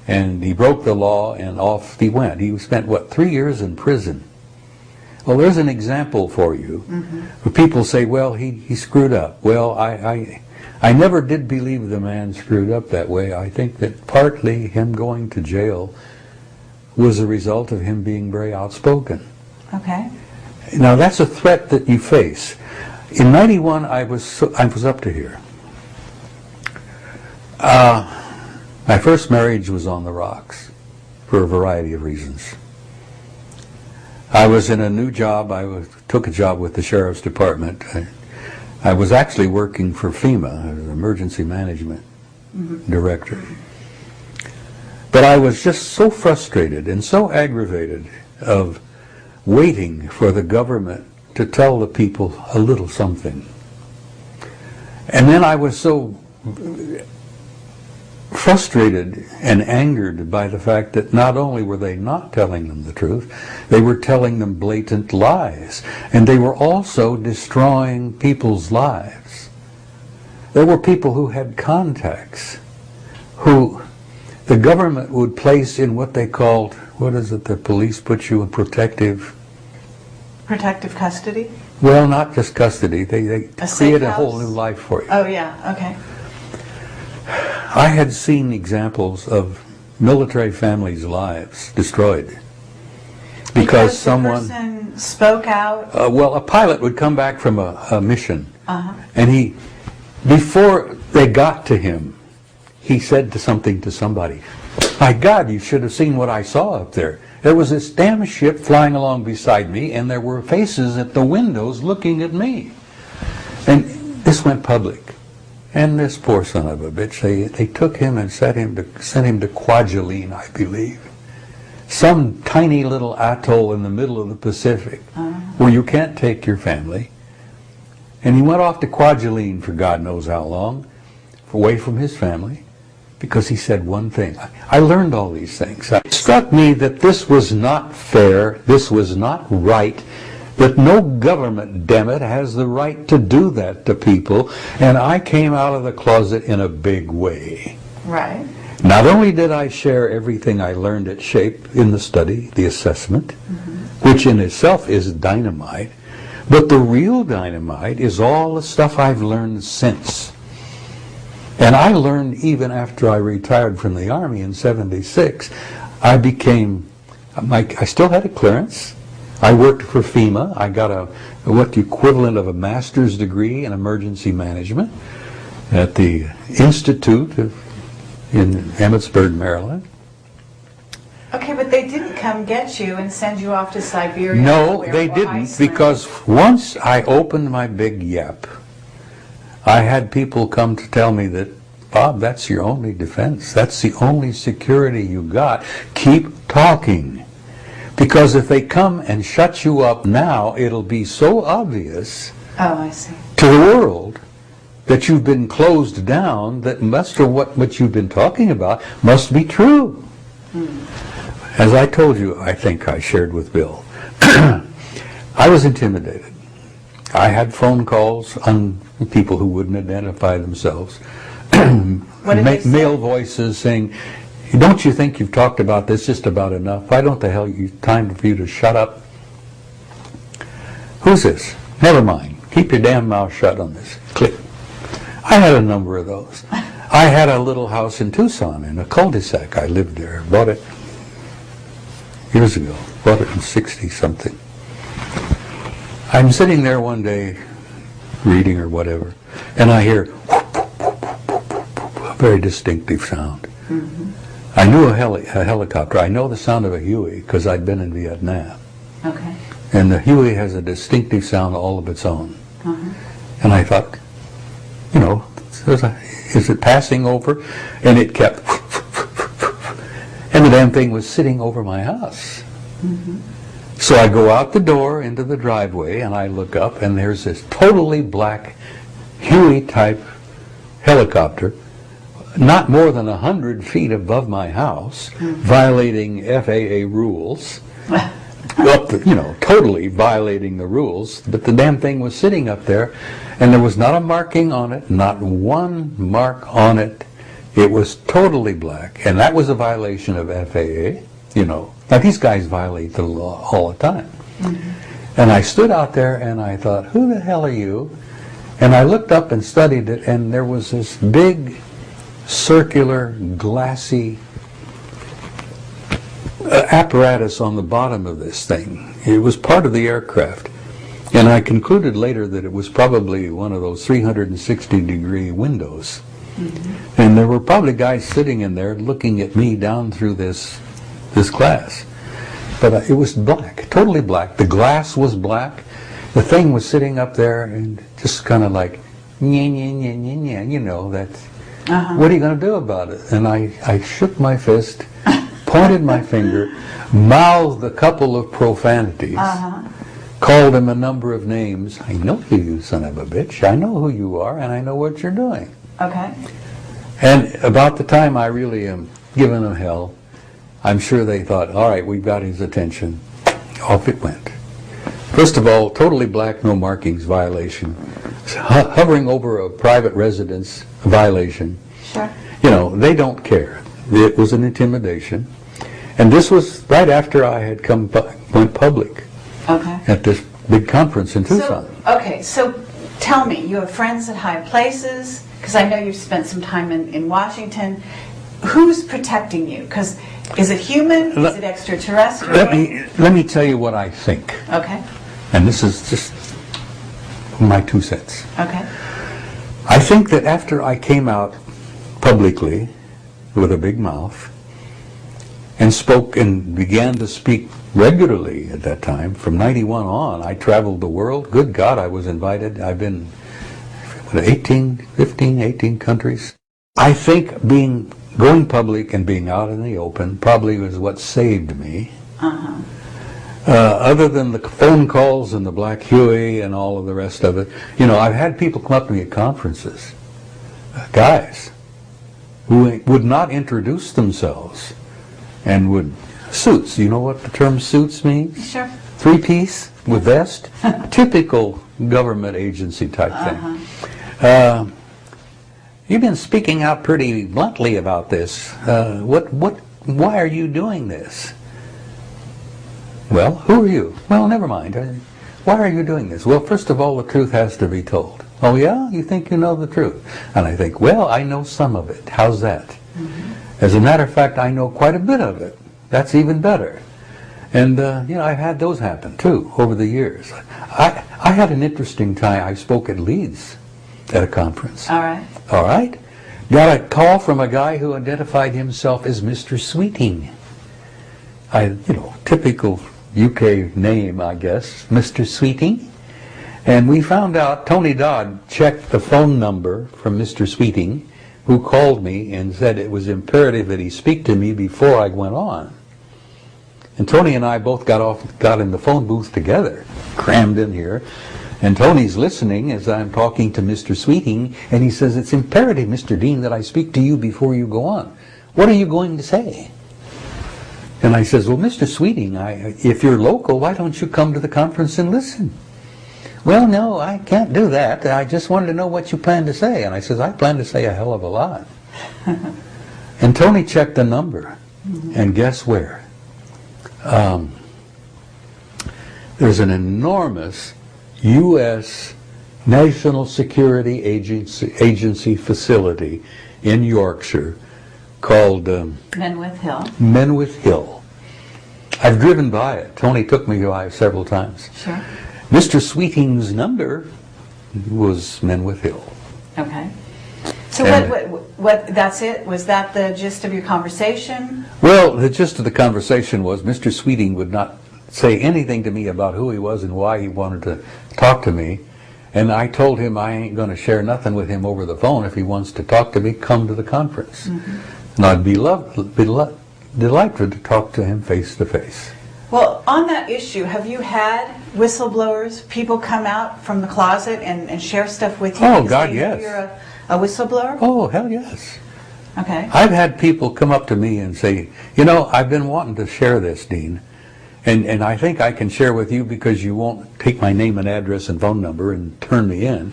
and he broke the law, and off he went. He spent, 3 years in prison. Well, there's an example for you. Where people say, well, he screwed up. Well, I never did believe the man screwed up that way. I think that partly him going to jail was a result of him being very outspoken. Okay. Now, that's a threat that you face. In 91, I was up to here. My first marriage was on the rocks for a variety of reasons. I was in a new job. I took a job with the Sheriff's Department. I was actually working for FEMA as an emergency management director. But I was just so frustrated and so aggravated of waiting for the government to tell the people a little something. And then I was so frustrated and angered by the fact that not only were they not telling them the truth, they were telling them blatant lies. And they were also destroying people's lives. There were people who had contacts who the government would place in what they called, what is it, the police put you in protective custody? Well, not just custody. They create a whole new life for you. Oh, yeah, okay. I had seen examples of military families' lives destroyed because someone... the person spoke out? Well, a pilot would come back from a mission, and before they got to him, he said something to somebody. My God, you should have seen what I saw up there. There was this damn ship flying along beside me, and there were faces at the windows looking at me. And this went public. And this poor son of a bitch, they took him and sent him to Kwajalein, I believe. Some tiny little atoll in the middle of the Pacific where you can't take your family. And he went off to Kwajalein for God knows how long, away from his family, because he said one thing. I learned all these things. It struck me that this was not fair, this was not right, that no government, damn it, has the right to do that to people, and I came out of the closet in a big way. Right. Not only did I share everything I learned at SHAPE in the study, the assessment, which in itself is dynamite, but the real dynamite is all the stuff I've learned since. And I learned even after I retired from the Army in '76, I still had a clearance. I worked for FEMA. I got what the equivalent of a master's degree in emergency management at the Institute in Emmitsburg, Maryland. Okay, but they didn't come get you and send you off to Siberia? No, they didn't, because once I opened my big yap, I had people come to tell me that, Bob, that's your only defense. That's the only security you got. Keep talking. Because if they come and shut you up now, it'll be so obvious to the world that you've been closed down that most of what you've been talking about must be true. As I told you, I think I shared with Bill, I was intimidated. I had phone calls on people who wouldn't identify themselves, male voices saying, don't you think you've talked about this just about enough? Why don't the hell you time for you to shut up? Who's this? Never mind. Keep your damn mouth shut on this. Click. I had a number of those. I had a little house in Tucson in a cul-de-sac. I lived there. Bought it years ago. Bought it in 60-something. I'm sitting there one day reading or whatever, and I hear a very distinctive sound. I knew a helicopter. I know the sound of a Huey because I'd been in Vietnam. Okay. And the Huey has a distinctive sound all of its own. And I thought, you know, is it passing over? And it kept, and the damn thing was sitting over my house. So I go out the door into the driveway and I look up and there's this totally black Huey-type helicopter not more than 100 feet above my house, violating FAA rules, totally violating the rules, but the damn thing was sitting up there, and there was not a marking on it, not one mark on it. It was totally black, and that was a violation of FAA, Now, these guys violate the law all the time. And I stood out there, and I thought, who the hell are you? And I looked up and studied it, and there was this big circular, glassy apparatus on the bottom of this thing. It was part of the aircraft. And I concluded later that it was probably one of those 360-degree windows. And there were probably guys sitting in there looking at me down through this glass. But it was black, totally black. The glass was black. The thing was sitting up there and just kind of like, that's... What are you going to do about it? And I shook my fist, pointed my finger, mouthed a couple of profanities, called him a number of names. I know you son of a bitch. I know who you are, and I know what you're doing. Okay. And about the time I really am giving them hell, I'm sure they thought, all right, we've got his attention. Off it went. First of all, totally black, no markings violation. Hovering over a private residence violation. Sure. They don't care. It was an intimidation. And this was right after I had went public at this big conference in Tucson. So tell me, you have friends at high places, because I know you've spent some time in Washington. Who's protecting you? Because is it human? Is it extraterrestrial? Let me tell you what I think. Okay. And this is just my 2 cents. Okay. I think that after I came out publicly with a big mouth and spoke and began to speak regularly at that time, from 91 on, I traveled the world. Good God, I was invited. I've been 18 countries. I think going public and being out in the open probably was what saved me. Other than the phone calls and the Black Huey and all of the rest of it, I've had people come up to me at conferences, guys, who would not introduce themselves and would, suits, you know what the term suits means? Sure. 3-piece with vest, typical government agency type thing. You've been speaking out pretty bluntly about this. Why are you doing this? Well, who are you? Well, never mind. Why are you doing this? Well, first of all, the truth has to be told. Oh yeah? You think you know the truth? And I think, well, I know some of it. How's that? As a matter of fact, I know quite a bit of it. That's even better. And, you know, I've had those happen, too, over the years. I had an interesting time. I spoke at Leeds at a conference. All right. All right? Got a call from a guy who identified himself as Mr. Sweeting. You know, typical UK name, I guess, Mr. Sweeting. And we found out Tony Dodd checked the phone number from Mr. Sweeting, who called me and said it was imperative that he speak to me before I went on. And Tony and I both got in the phone booth together, crammed in here. And Tony's listening as I'm talking to Mr. Sweeting, and he says, it's imperative, Mr. Dean, that I speak to you before you go on. What are you going to say? And I says, well, Mr. Sweeting, if you're local, why don't you come to the conference and listen? Well, no, I can't do that. I just wanted to know what you plan to say. And I says, I plan to say a hell of a lot. And Tony checked the number. And guess where? There's an enormous U.S. National Security Agency facility in Yorkshire called Menwith Hill. Menwith Hill. I've driven by it. Tony took me by several times. Sure. Mr. Sweeting's number was Menwith Hill. Okay. So And- what, that's it? Was that the gist of your conversation? Well, the gist of the conversation was Mr. Sweeting would not say anything to me about who he was and why he wanted to talk to me. And I told him I ain't going to share nothing with him over the phone. If he wants to talk to me, come to the conference. And I'd be delighted to talk to him face to face. Well, on that issue, have you had whistleblowers, people come out from the closet and share stuff with you? Oh, because God, they know yes. You're a whistleblower? Oh, hell yes. Okay. I've had people come up to me and say, you know, I've been wanting to share this, Dean. And I think I can share with you because you won't take my name and address and phone number and turn me in.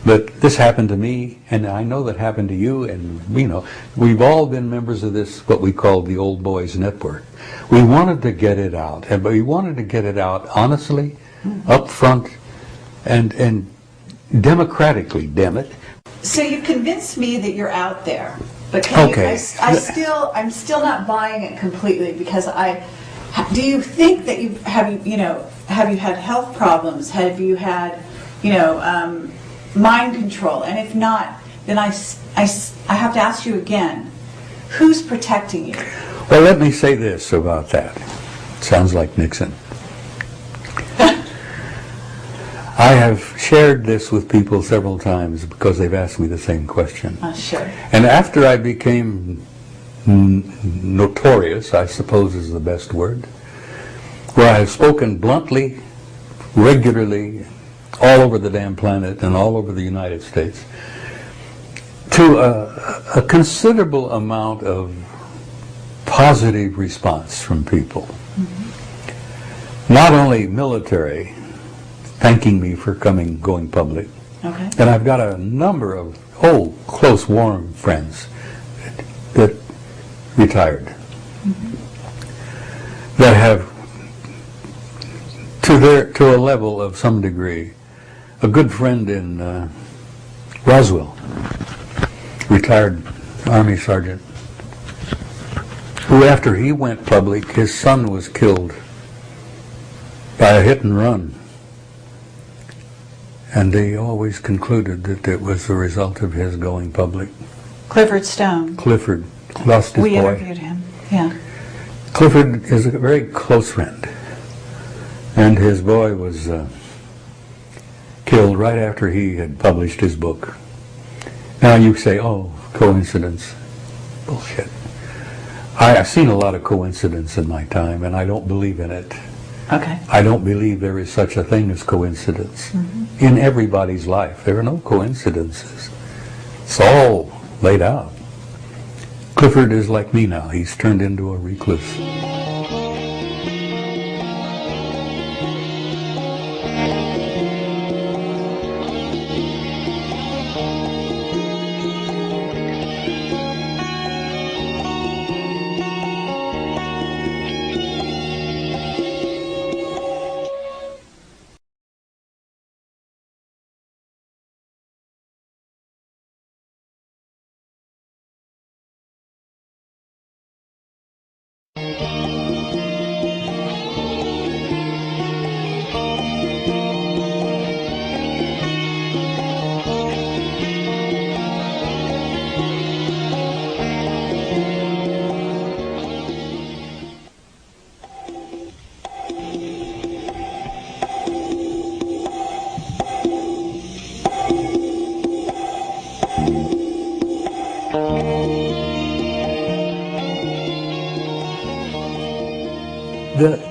But this happened to me, and I know that happened to you, and, you know, we've all been members of this, what we call the Old Boys Network. We wanted to get it out, but we wanted to get it out honestly, up front, and democratically, damn it. So you convinced me that you're out there, but can Okay. I'm still not buying it completely because do you think that have you had health problems? Have you had, mind control? And if not, then I have to ask you again, who's protecting you? Well, let me say this about that. Sounds like Nixon. I have shared this with people several times because they've asked me the same question. Sure. And after I became notorious, I suppose is the best word, where I have spoken bluntly, regularly, all over the damn planet and all over the United States, to a considerable amount of positive response from people. Not only military, thanking me for going public, Okay. and I've got a number of close, warm friends that retired, that have, to a level of some degree, a good friend in Roswell, retired Army sergeant, who after he went public, his son was killed by a hit and run. And they always concluded that it was the result of his going public. Clifford Stone. Clifford lost his We boy. interviewed him. Yeah. Clifford is a very close friend. And his boy was killed right after he had published his book. Now you say, oh, coincidence. Bullshit. I've seen a lot of coincidence in my time, and I don't believe in it. Okay. I don't believe there is such a thing as coincidence. In everybody's life, there are no coincidences. It's all laid out. Clifford is like me now. He's turned into a recluse.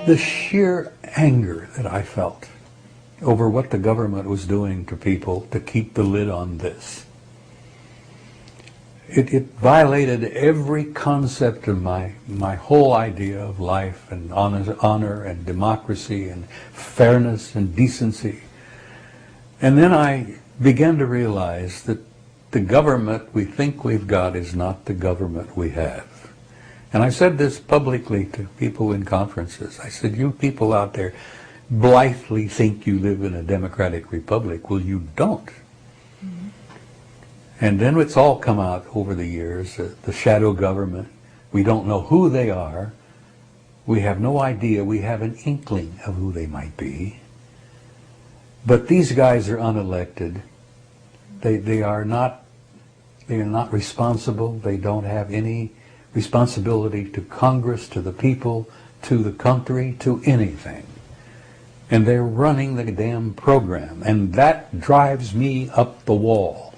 The sheer anger that I felt over what the government was doing to people to keep the lid on this. It violated every concept of my whole idea of life and honor and democracy and fairness and decency. And then I began to realize that the government we think we've got is not the government we have. And I said this publicly to people in conferences. I said, you people out there blithely think you live in a democratic republic. Well, you don't. Mm-hmm. And then it's all come out over the years, the shadow government. We don't know who they are. We have no idea. We have an inkling of who they might be. But these guys are unelected. They are not responsible. They don't have any responsibility to Congress, to the people, to the country, to anything. And they're running the damn program. And that drives me up the wall.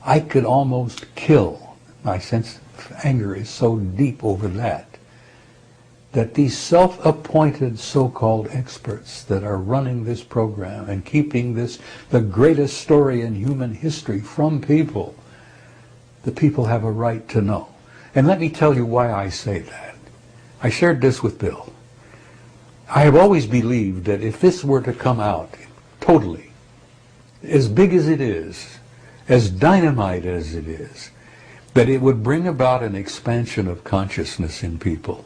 I could almost kill. My sense of anger is so deep over that these self-appointed so-called experts that are running this program and keeping this the greatest story in human history from people, the people have a right to know. And let me tell you why I say that. I shared this with Bill. I have always believed that if this were to come out totally, as big as it is, as dynamite as it is, that it would bring about an expansion of consciousness in people.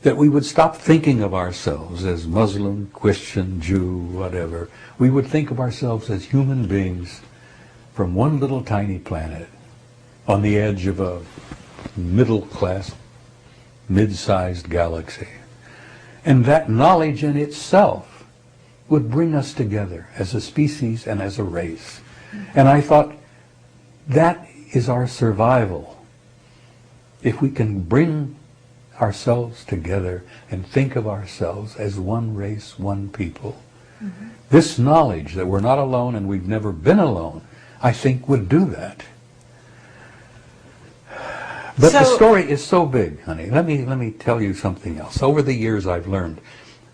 That we would stop thinking of ourselves as Muslim, Christian, Jew, whatever. We would think of ourselves as human beings from one little tiny planet on the edge of a middle-class, mid-sized galaxy. And that knowledge in itself would bring us together as a species and as a race. And I thought, that is our survival. If we can bring ourselves together and think of ourselves as one race, one people. Mm-hmm. This knowledge that we're not alone and we've never been alone, I think would do that. But the story is so big, honey. Let me tell you something else. Over the years I've learned.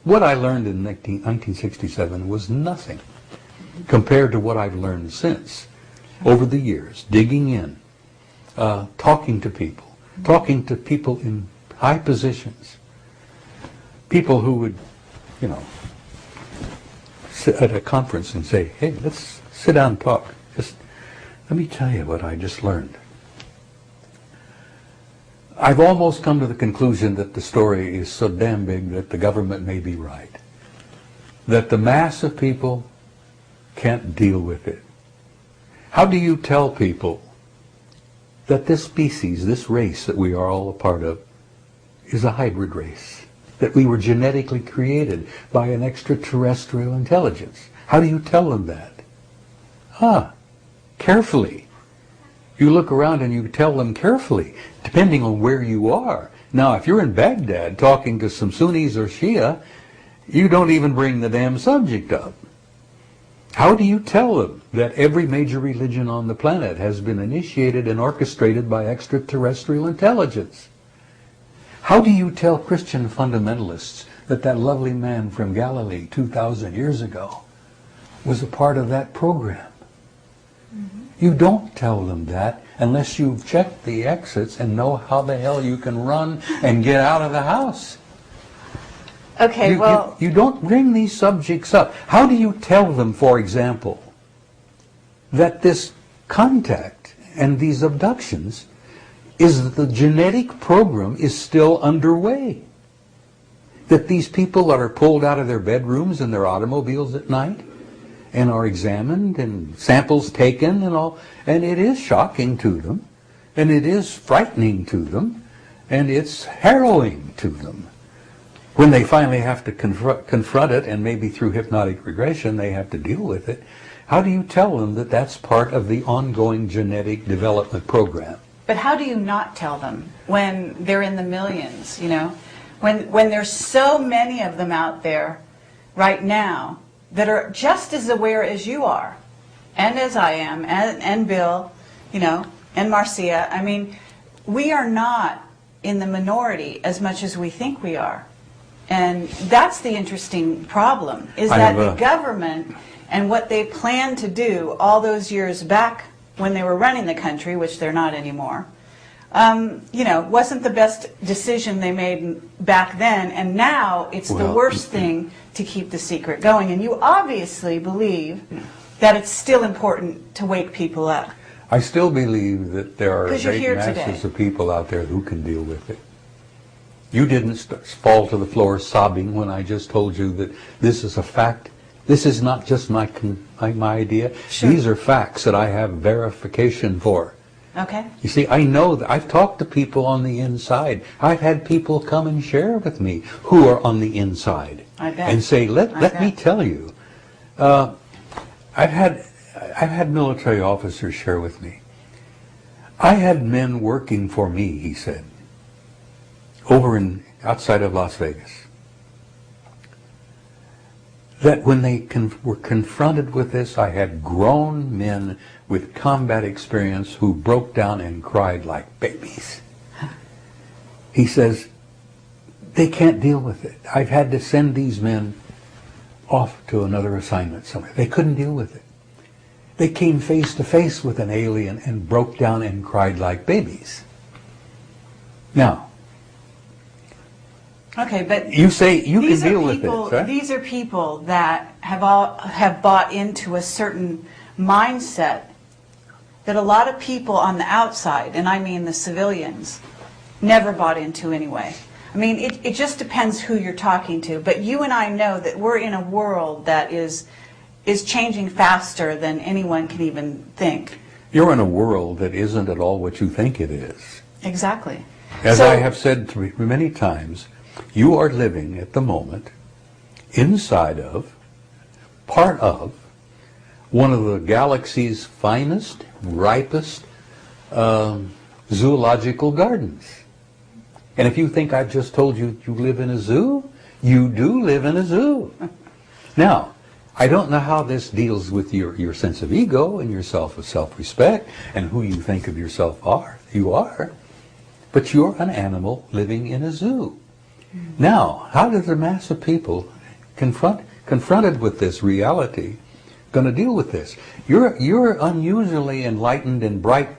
What I learned in 1967 was nothing compared to what I've learned since. Over the years, digging in, talking to people in high positions, people who would, sit at a conference and say, hey, let's sit down and talk. Just let me tell you what I just learned. I've almost come to the conclusion that the story is so damn big that the government may be right. That the mass of people can't deal with it. How do you tell people that this species, this race that we are all a part of, is a hybrid race? That we were genetically created by an extraterrestrial intelligence? How do you tell them that? Carefully. You look around and you tell them carefully, depending on where you are. Now, if you're in Baghdad talking to some Sunnis or Shia, you don't even bring the damn subject up. How do you tell them that every major religion on the planet has been initiated and orchestrated by extraterrestrial intelligence? How do you tell Christian fundamentalists that that lovely man from Galilee 2,000 years ago was a part of that program? Mm-hmm. You don't tell them that unless you've checked the exits and know how the hell you can run and get out of the house. Okay, you don't bring these subjects up. How do you tell them, for example, that this contact and these abductions is the genetic program is still underway? That these people are pulled out of their bedrooms and their automobiles at night and are examined and samples taken and all, and it is shocking to them and it is frightening to them, And it's harrowing to them. When they finally have to confront it, and maybe through hypnotic regression they have to deal with it, how do you tell them that that's part of the ongoing genetic development program? But how do you not tell them when they're in the millions, you know? When there's so many of them out there right now that are just as aware as you are, and as I am, and Bill, you know, and Marcia. I mean, we are not in the minority as much as we think we are. And that's the interesting problem, is that the government and what they planned to do all those years back when they were running the country, which they're not anymore, you know, wasn't the best decision they made back then, and now it's the worst thing to keep the secret going. And you obviously believe that it's still important to wake people up. I still believe that there are great masses today of people out there who can deal with it. You didn't fall to the floor sobbing when I just told you that this is a fact. This is not just my idea. Sure. These are facts that I have verification for. Okay. You see, I know that I've talked to people on the inside. I've had people come and share with me who are on the inside. I bet. And say, let me tell you. I've had military officers share with me. I had men working for me, he said, outside of Las Vegas, that when they were confronted with this, I had grown men with combat experience who broke down and cried like babies. He says, they can't deal with it. I've had to send these men off to another assignment somewhere. They couldn't deal with it. They came face to face with an alien and broke down and cried like babies. Now, okay, but you say you can deal with it, right? These are people that have bought into a certain mindset that a lot of people on the outside, and I mean the civilians, never bought into anyway. I mean, it just depends who you're talking to. But you and I know that we're in a world that is changing faster than anyone can even think. You're in a world that isn't at all what you think it is. Exactly. As I have said many times, you are living at the moment inside of, part of, one of the galaxy's finest, ripest zoological gardens. And if you think I've just told you you live in a zoo, you do live in a zoo. Now, I don't know how this deals with your sense of ego and your self-respect and who you think of yourself you are, but you're an animal living in a zoo. Now, how does a mass of people confronted with this reality going to deal with this? You're unusually enlightened and bright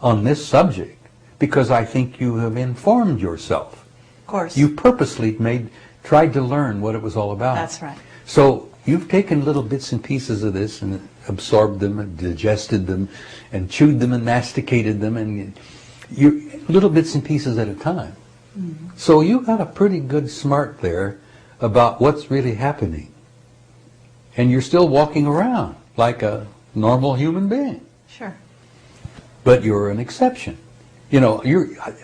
on this subject because I think you have informed yourself. Of course. You purposely tried to learn what it was all about. That's right. So you've taken little bits and pieces of this and absorbed them and digested them and chewed them and masticated them, and little bits and pieces at a time. Mm-hmm. So you got a pretty good smart there about what's really happening. And you're still walking around like a normal human being. Sure. But you're an exception. You know,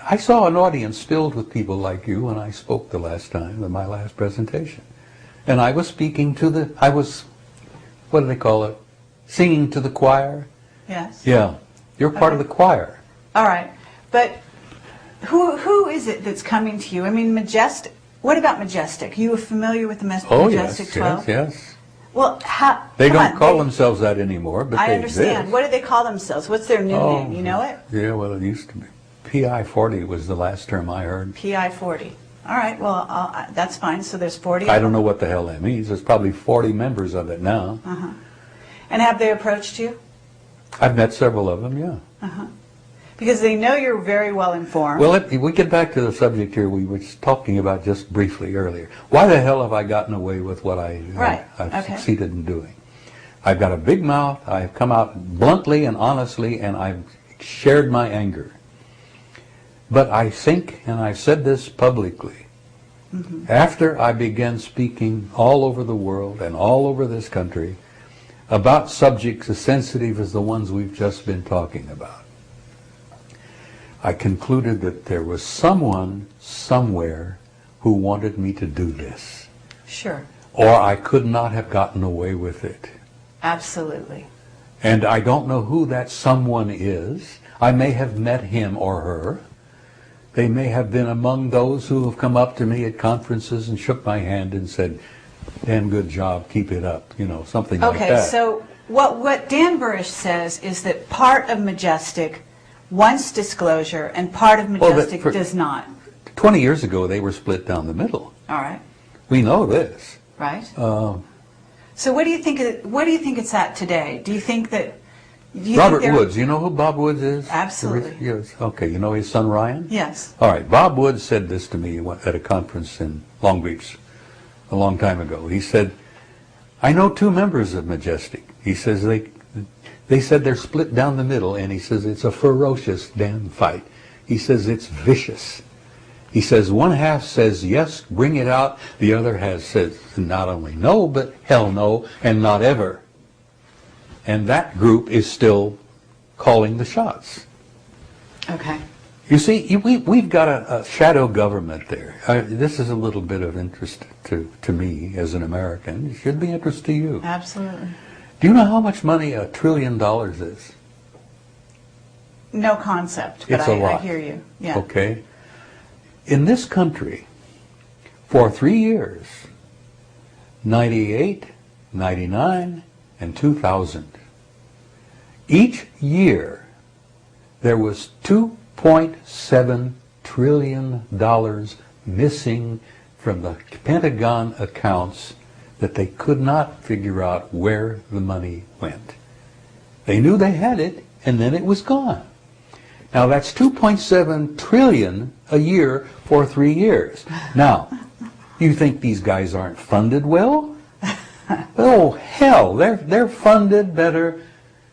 I saw an audience filled with people like you when I spoke the last time, in my last presentation. And I was speaking to what do they call it? Singing to the choir? Yes. Yeah. You're part of the choir. All right. But who is it that's coming to you? I mean, Majestic. What about Majestic? You were familiar with the Majestic 12? Yes. Well, they don't call themselves that anymore, but I they understand. exist. What do they call themselves? What's their new name? You know it? Yeah, well, it used to be. PI-40 was the last term I heard. PI-40. All right, well, that's fine. So there's 40. I don't know what the hell that means. There's probably 40 members of it now. Uh-huh. And have they approached you? I've met several of them, yeah. Uh-huh. Because they know you're very well informed. Well, we get back to the subject here we were talking about just briefly earlier. Why the hell have I gotten away with what I've succeeded in doing? I've got a big mouth. I've come out bluntly and honestly, and I've shared my anger. But I think, and I've said this publicly, after I began speaking all over the world and all over this country about subjects as sensitive as the ones we've just been talking about, I concluded that there was someone somewhere who wanted me to do this. Sure. Or I could not have gotten away with it. Absolutely. And I don't know who that someone is. I may have met him or her. They may have been among those who have come up to me at conferences and shook my hand and said, "Dan, good job, keep it up," you know, something like that. Okay, so what Dan Burrish says is that part of Majestic wants disclosure and part of Majestic does not. 20 years ago, they were split down the middle. All right. We know this. Right. So what do you think it's at today? Do you think that... Robert Woods, you know who Bob Woods is? Absolutely. Yes. Okay, you know his son Ryan? Yes. All right, Bob Woods said this to me at a conference in Long Beach a long time ago. He said, "I know two members of Majestic." He says they said they're split down the middle, and he says it's a ferocious damn fight. He says it's vicious. He says one half says yes, bring it out. The other half says not only no, but hell no, and not ever. And that group is still calling the shots. Okay. You see, we've got a shadow government there. This is a little bit of interest to me as an American. It should be interest to you. Absolutely. Do you know how much money $1 trillion is? No concept, but It's a lot. I hear you. Yeah. Okay. In this country, for 3 years, 98, 99, and 2000, each year there was $2.7 trillion missing from the Pentagon accounts that they could not figure out where the money went. They knew they had it, and then it was gone. Now that's 2.7 trillion a year for 3 years. Now, you think these guys aren't funded well? Oh hell, they're funded better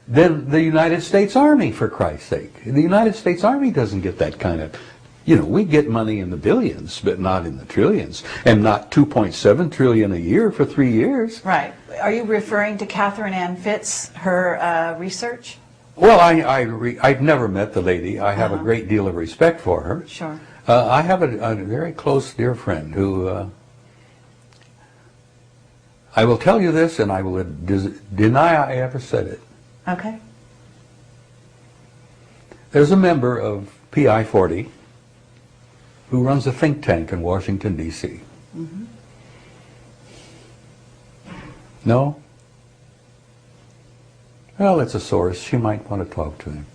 than the United States Army, for Christ's sake. The United States Army doesn't get that kind of, you know, we get money in the billions, but not in the trillions, and not 2.7 trillion a year for 3 years. Right. Are you referring to Catherine Ann Fitz, her research? Well, I've never met the lady. I have a great deal of respect for her. Sure. I have a very close dear friend who, I will tell you this, and I will deny I ever said it. Okay. There's a member of PI 40 who runs a think tank in Washington, D.C. Mm-hmm. No? Well, it's a source. She might want to talk to him.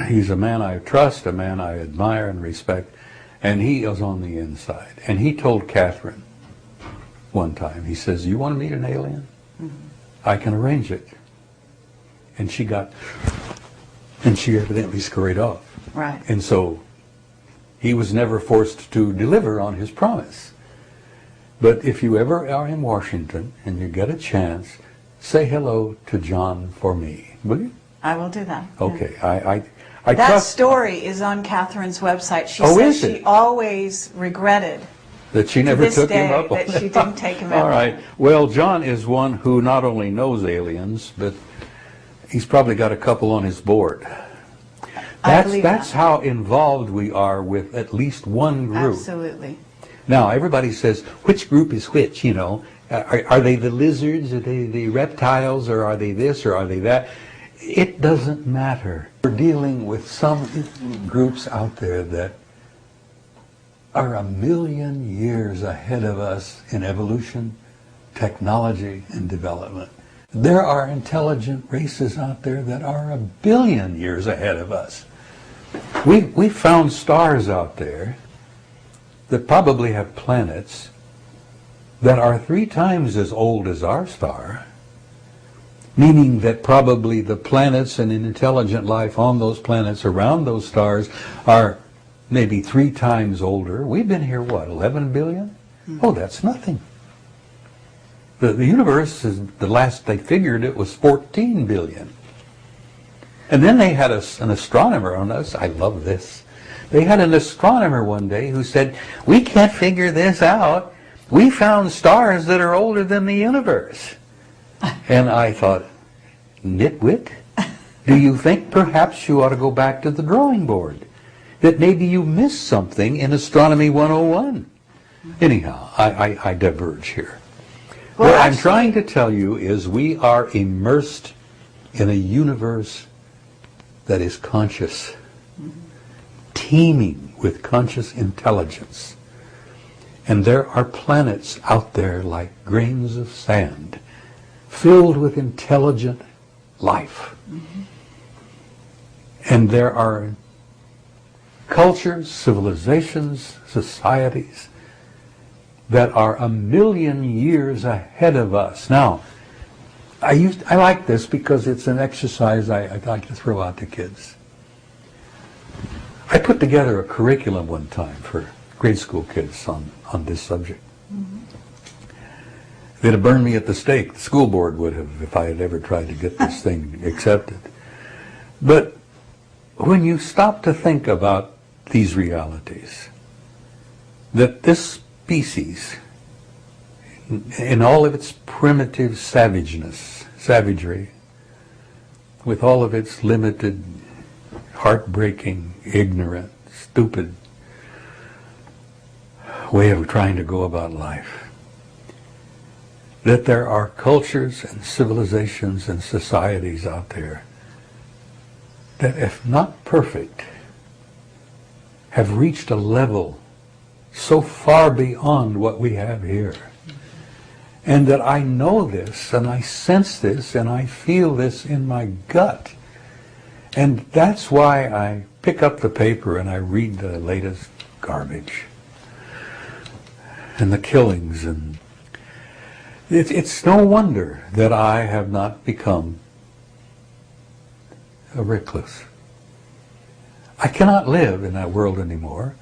He's a man I trust, a man I admire and respect, and he is on the inside. And he told Catherine one time, he says, "You want to meet an alien? Mm-hmm. I can arrange it." And she evidently scurried off. Right. And so he was never forced to deliver on his promise. But if you ever are in Washington and you get a chance, say hello to John for me, will you? I will do that. Okay. Yeah. I That trust story is on Catherine's website. She Oh, says is it? she always regretted that she to never this took him day up on that she didn't take him up. All right. Well, John is one who not only knows aliens, but he's probably got a couple on his board. That's how involved we are with at least one group. Absolutely. Now, everybody says, which group is which, you know? Are they the lizards, are they the reptiles, or are they this, or are they that? It doesn't matter. We're dealing with some groups out there that are 1,000,000 years ahead of us in evolution, technology, and development. There are intelligent races out there that are 1 billion years ahead of us. We found stars out there that probably have planets that are 3 times as old as our star, meaning that probably the planets and intelligent life on those planets around those stars are maybe 3 times older. We've been here, what, 11 billion? Oh, that's nothing. The universe, is the last they figured it was 14 billion. And then they had an astronomer on us. I love this. They had an astronomer one day who said, "We can't figure this out. We found stars that are older than the universe." And I thought, nitwit, do you think perhaps you ought to go back to the drawing board? that maybe you missed something in Astronomy 101. Anyhow, I diverge here. Well, what I'm trying to tell you is we are immersed in a universe that is conscious, teeming with conscious intelligence. And there are planets out there like grains of sand, filled with intelligent life. And there are cultures, civilizations, societies that are a million years ahead of us. Now, I like this because it's an exercise I like to throw out to kids. I put together a curriculum one time for grade school kids on this subject. They'd have burned me at the stake. The school board would have if I had ever tried to get this thing accepted. But when you stop to think about these realities, that this species, in all of its primitive savagery, with all of its limited, heartbreaking, ignorant, stupid way of trying to go about life, that there are cultures and civilizations and societies out there that, if not perfect, have reached a level so far beyond what we have here. And that I know this, and I sense this, and I feel this in my gut. And that's why I pick up the paper and I read the latest garbage. And the killings. And it's no wonder that I have not become a recluse. I cannot live in that world anymore.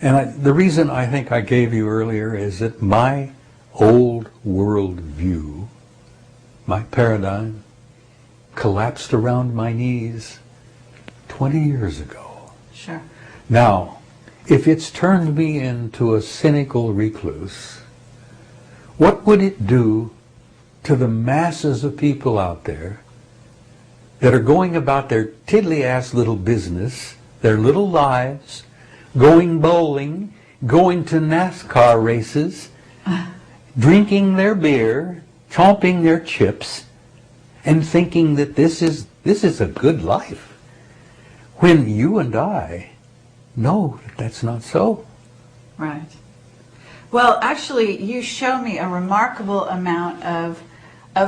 And the reason I think I gave you earlier is that my old world view, my paradigm, collapsed around my knees 20 years ago. Sure. Now, if it's turned me into a cynical recluse, what would it do to the masses of people out there that are going about their tiddly-ass little business, their little lives, going bowling, going to NASCAR races, drinking their beer, chomping their chips, and thinking that this is a good life, when you and I know that that's not so. Right. Well, actually, you show me a remarkable amount of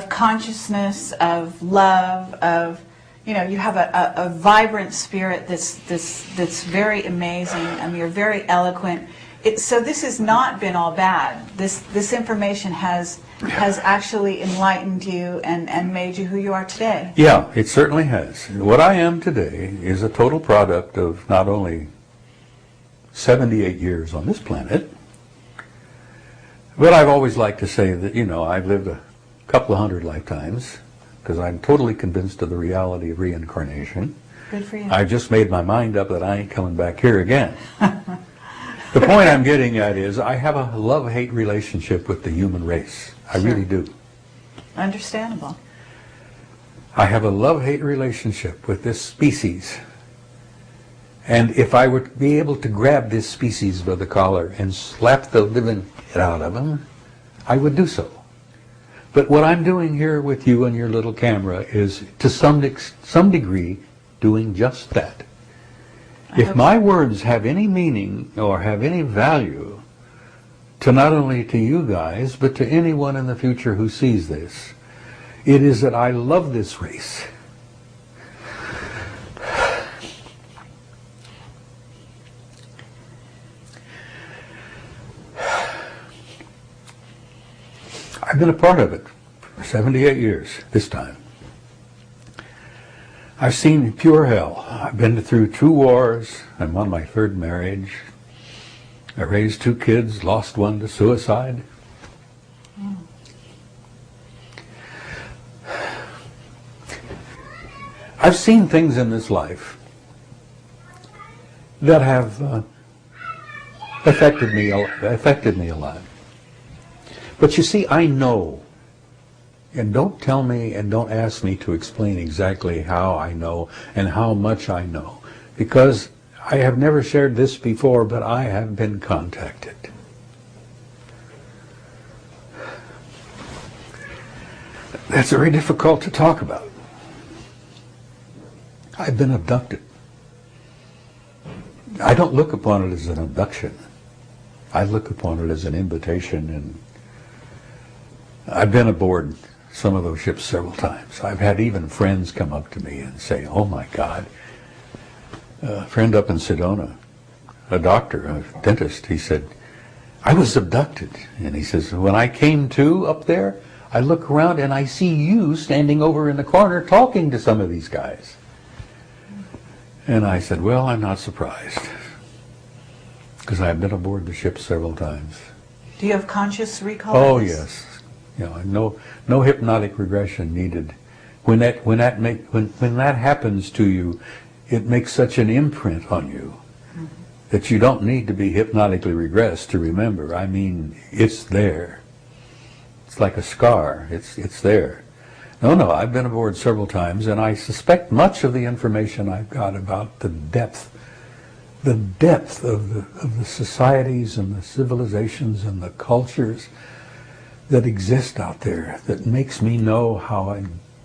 consciousness, of love, of, you know, you have a vibrant spirit that's very amazing. I mean, you're very eloquent. So this has not been all bad. This information has actually enlightened you and made you who you are today. Yeah, it certainly has. What I am today is a total product of not only 78 years on this planet, but I've always liked to say that, you know, I've lived a couple of hundred lifetimes because I'm totally convinced of the reality of reincarnation. Good for you. I've just made my mind up that I ain't coming back here again. The point I'm getting at is I have a love-hate relationship with the human race. I really do. Understandable. I have a love-hate relationship with this species. And if I were to be able to grab this species by the collar and slap the living shit out of them, I would do so. But what I'm doing here with you and your little camera is, to some degree, doing just that. If my words have any meaning or have any value to not only to you guys, but to anyone in the future who sees this, it is that I love this race. I've been a part of it for 78 years this time. I've seen pure hell. I've been through 2 wars. I'm on my 3rd marriage. I raised 2 kids, lost one to suicide. I've seen things in this life that have affected me a lot. But you see, I know, and don't tell me and don't ask me to explain exactly how I know and how much I know, because I have never shared this before, but I have been contacted. That's very difficult to talk about. I've been abducted. I don't look upon it as an abduction. I look upon it as an invitation, and I've been aboard some of those ships several times. I've had even friends come up to me and say, "Oh my God." A friend up in Sedona, a doctor, a dentist, he said, "I was abducted." And he says, "When I came to up there, I look around and I see you standing over in the corner talking to some of these guys." And I said, "Well, I'm not surprised, because I've been aboard the ship several times." Do you have conscious recall? Oh, of this? yes. You know, no hypnotic regression needed. When that happens to you, it makes such an imprint on you that you don't need to be hypnotically regressed to remember. I mean, it's there. It's like a scar. It's there. No, I've been aboard several times, and I suspect much of the information I've got about the depth of the societies and the civilizations and the cultures that exist out there, that makes me know how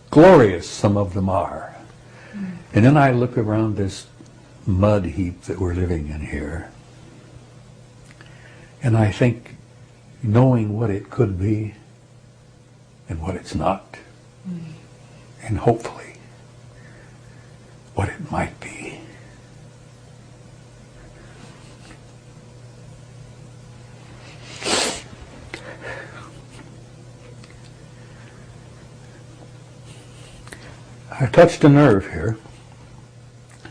glorious some of them are. And then I look around this mud heap that we're living in here, and I think, knowing what it could be and what it's not, and hopefully what it might be. I've touched a nerve here.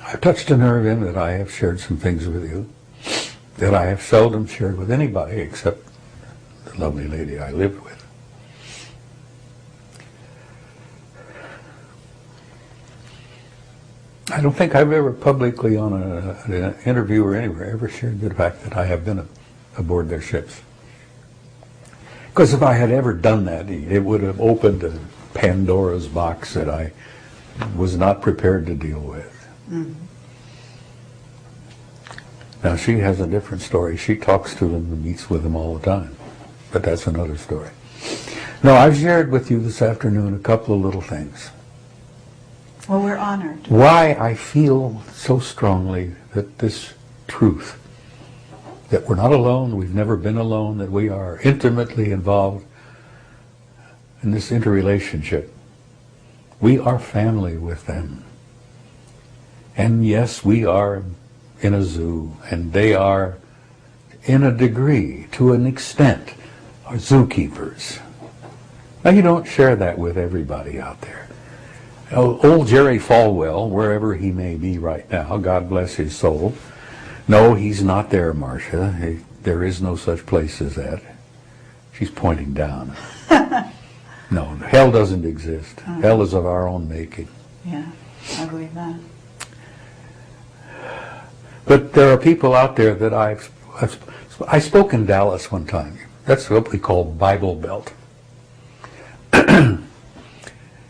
I've touched a nerve in that I have shared some things with you that I have seldom shared with anybody except the lovely lady I lived with. I don't think I've ever publicly on an interview or anywhere ever shared the fact that I have been aboard their ships. Because if I had ever done that, it would have opened a Pandora's box that I was not prepared to deal with. Mm-hmm. Now, she has a different story. She talks to them and meets with them all the time. But that's another story. No, I've shared with you this afternoon a couple of little things. Well, we're honored. Why I feel so strongly that this truth, that we're not alone, we've never been alone, that we are intimately involved in this interrelationship. We are family with them. And yes, we are in a zoo, and they are, in a degree, to an extent, are zookeepers. Now, you don't share that with everybody out there. Old Jerry Falwell, wherever he may be right now, God bless his soul. No, he's not there, Marcia. There is no such place as that. She's pointing down. No, hell doesn't exist. Hell is of our own making. Yeah, I believe that. But there are people out there that I spoke in Dallas one time. That's what we call Bible Belt.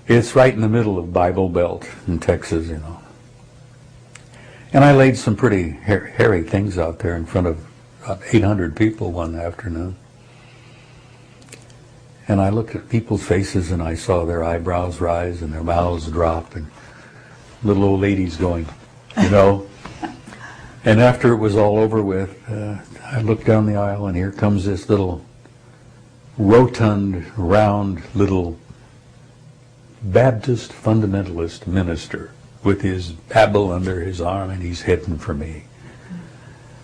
It's right in the middle of Bible Belt in Texas, you know. And I laid some pretty hairy things out there in front of about 800 people one afternoon. And I looked at people's faces and I saw their eyebrows rise and their mouths drop and little old ladies going, you know. And after it was all over with, I looked down the aisle and here comes this little rotund, round little Baptist fundamentalist minister with his Bible under his arm, and he's heading for me.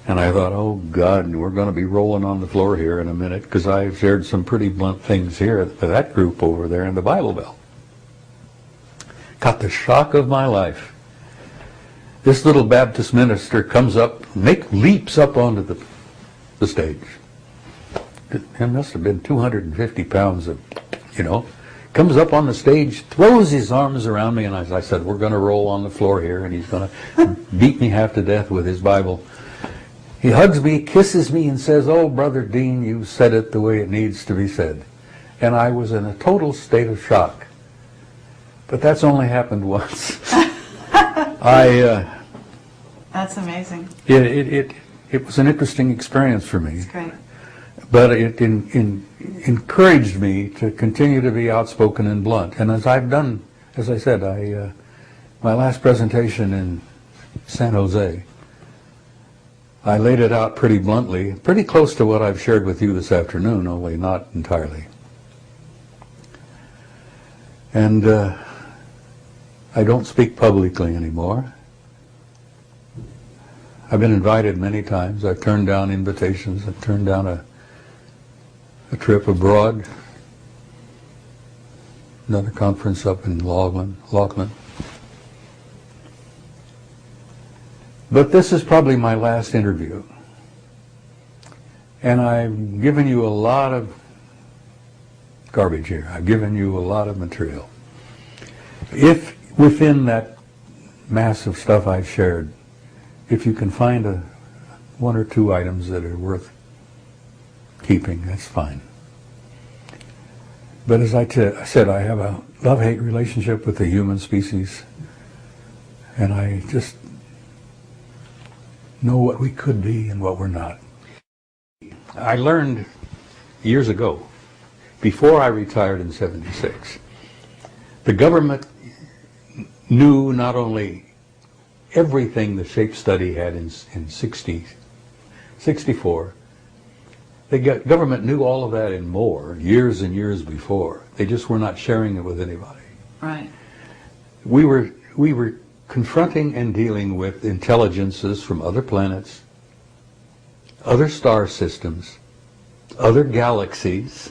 And I thought, oh God, we're going to be rolling on the floor here in a minute, because I've shared some pretty blunt things here with that group over there in the Bible Belt. Got the shock of my life. This little Baptist minister comes up, leaps up onto the stage. It must have been 250 pounds of, you know, comes up on the stage, throws his arms around me, and I said, we're going to roll on the floor here, and he's going to beat me half to death with his Bible. He hugs me, kisses me, and says, oh, Brother Dean, you said it the way it needs to be said. And I was in a total state of shock. But that's only happened once. That's amazing. It was an interesting experience for me. It's great. But it encouraged me to continue to be outspoken and blunt. And as I've done, as I said, my last presentation in San Jose, I laid it out pretty bluntly, pretty close to what I've shared with you this afternoon, only not entirely. And I don't speak publicly anymore. I've been invited many times. I've turned down invitations. I've turned down a trip abroad, another conference up in Lachlan. But this is probably my last interview. And I've given you a lot of garbage here. I've given you a lot of material. If within that mass of stuff I've shared, if you can find one or two items that are worth keeping, that's fine. But as I said, I have a love-hate relationship with the human species, and I just know what we could be and what we're not. I learned years ago, before I retired in '76, the government knew not only everything the shape study had in 64, the government knew all of that and more years and years before. They just were not sharing it with anybody. Right. We were confronting and dealing with intelligences from other planets, other star systems, other galaxies,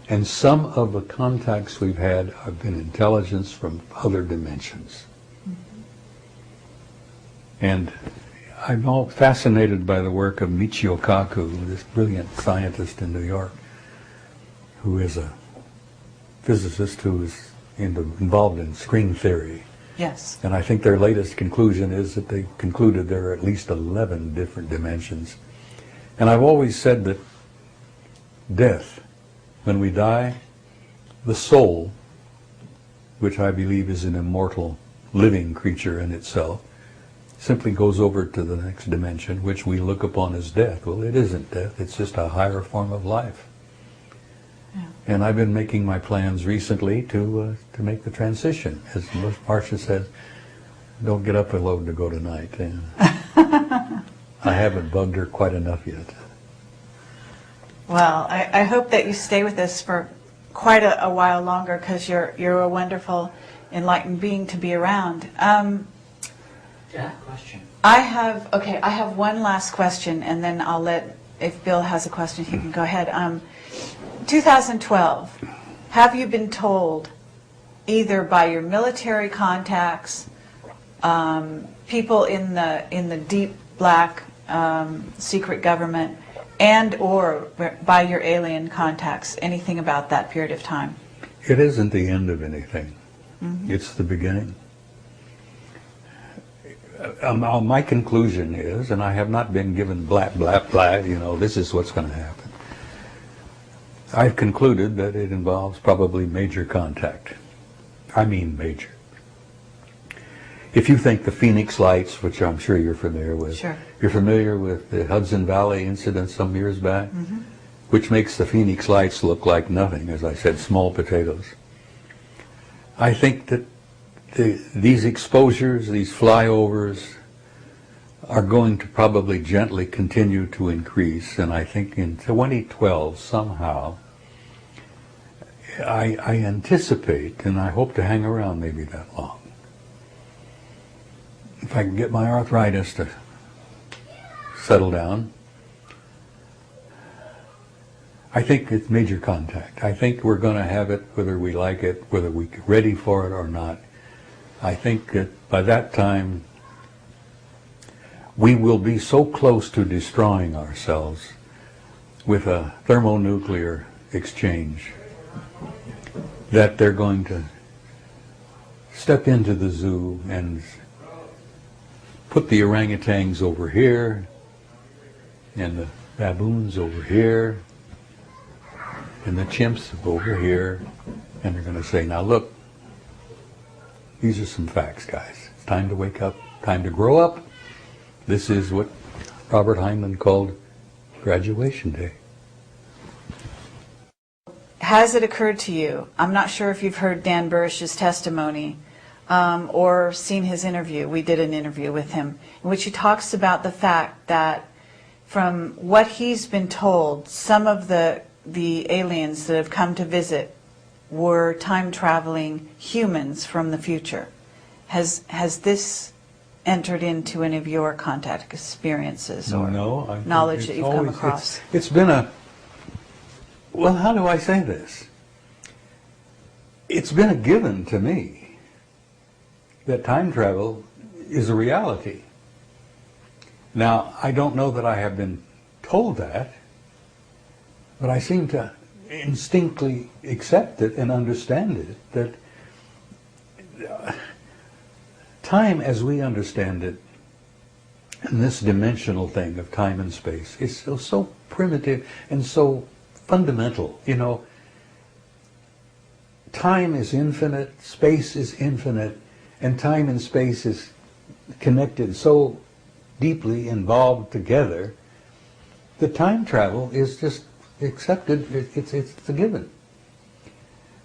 and some of the contacts we've had have been intelligence from other dimensions. And I'm all fascinated by the work of Michio Kaku, this brilliant scientist in New York, who is a physicist who is involved in string theory. Yes. And I think their latest conclusion is that they concluded there are at least 11 different dimensions. And I've always said that death, when we die, the soul, which I believe is an immortal living creature in itself, simply goes over to the next dimension, which we look upon as death. Well, it isn't death, it's just a higher form of life. Yeah. And I've been making my plans recently to make the transition. As Marcia said, don't get up alone to go tonight. And I haven't bugged her quite enough yet. Well, I hope that you stay with us for quite a while longer, because you're a wonderful, enlightened being to be around. Yeah, question. I have one last question, and then I'll let, if Bill has a question, he can go ahead. 2012, have you been told, either by your military contacts, people in the deep black secret government, and or by your alien contacts, anything about that period of time? It isn't the end of anything. Mm-hmm. It's the beginning. My conclusion is, and I have not been given blah, blah, blah, this is what's going to happen. I've concluded that it involves probably major contact. I mean major. If you think the Phoenix Lights, which I'm sure you're familiar with, sure. You're familiar with the Hudson Valley incident some years back, mm-hmm. which makes the Phoenix Lights look like nothing, as I said, small potatoes. I think that these exposures, these flyovers, are going to probably gently continue to increase, and I think in 2012 somehow I anticipate, and I hope to hang around maybe that long, if I can get my arthritis to settle down. I think it's major contact. I think we're going to have it whether we like it, whether we're ready for it or not. I think that by that time we will be so close to destroying ourselves with a thermonuclear exchange that they're going to step into the zoo and put the orangutans over here and the baboons over here and the chimps over here, and they're going to say, now look, these are some facts, guys. It's time to wake up, time to grow up, This is what Robert Heinlein called graduation day. Has it occurred to you, I'm not sure if you've heard Dan Burrish's testimony or seen his interview. We did an interview with him in which he talks about the fact that from what he's been told, some of the aliens that have come to visit were time-traveling humans from the future. Has this entered into any of your contact experiences or knowledge that you've come across? It's been a, well, how do I say this? It's been a given to me that time travel is a reality. Now, I don't know that I have been told that, but I seem to instinctively accept it and understand it, that time as we understand it, and this dimensional thing of time and space, is so primitive and so fundamental. You know, time is infinite, space is infinite, and time and space is connected so deeply involved together that time travel is just accepted. It's a given.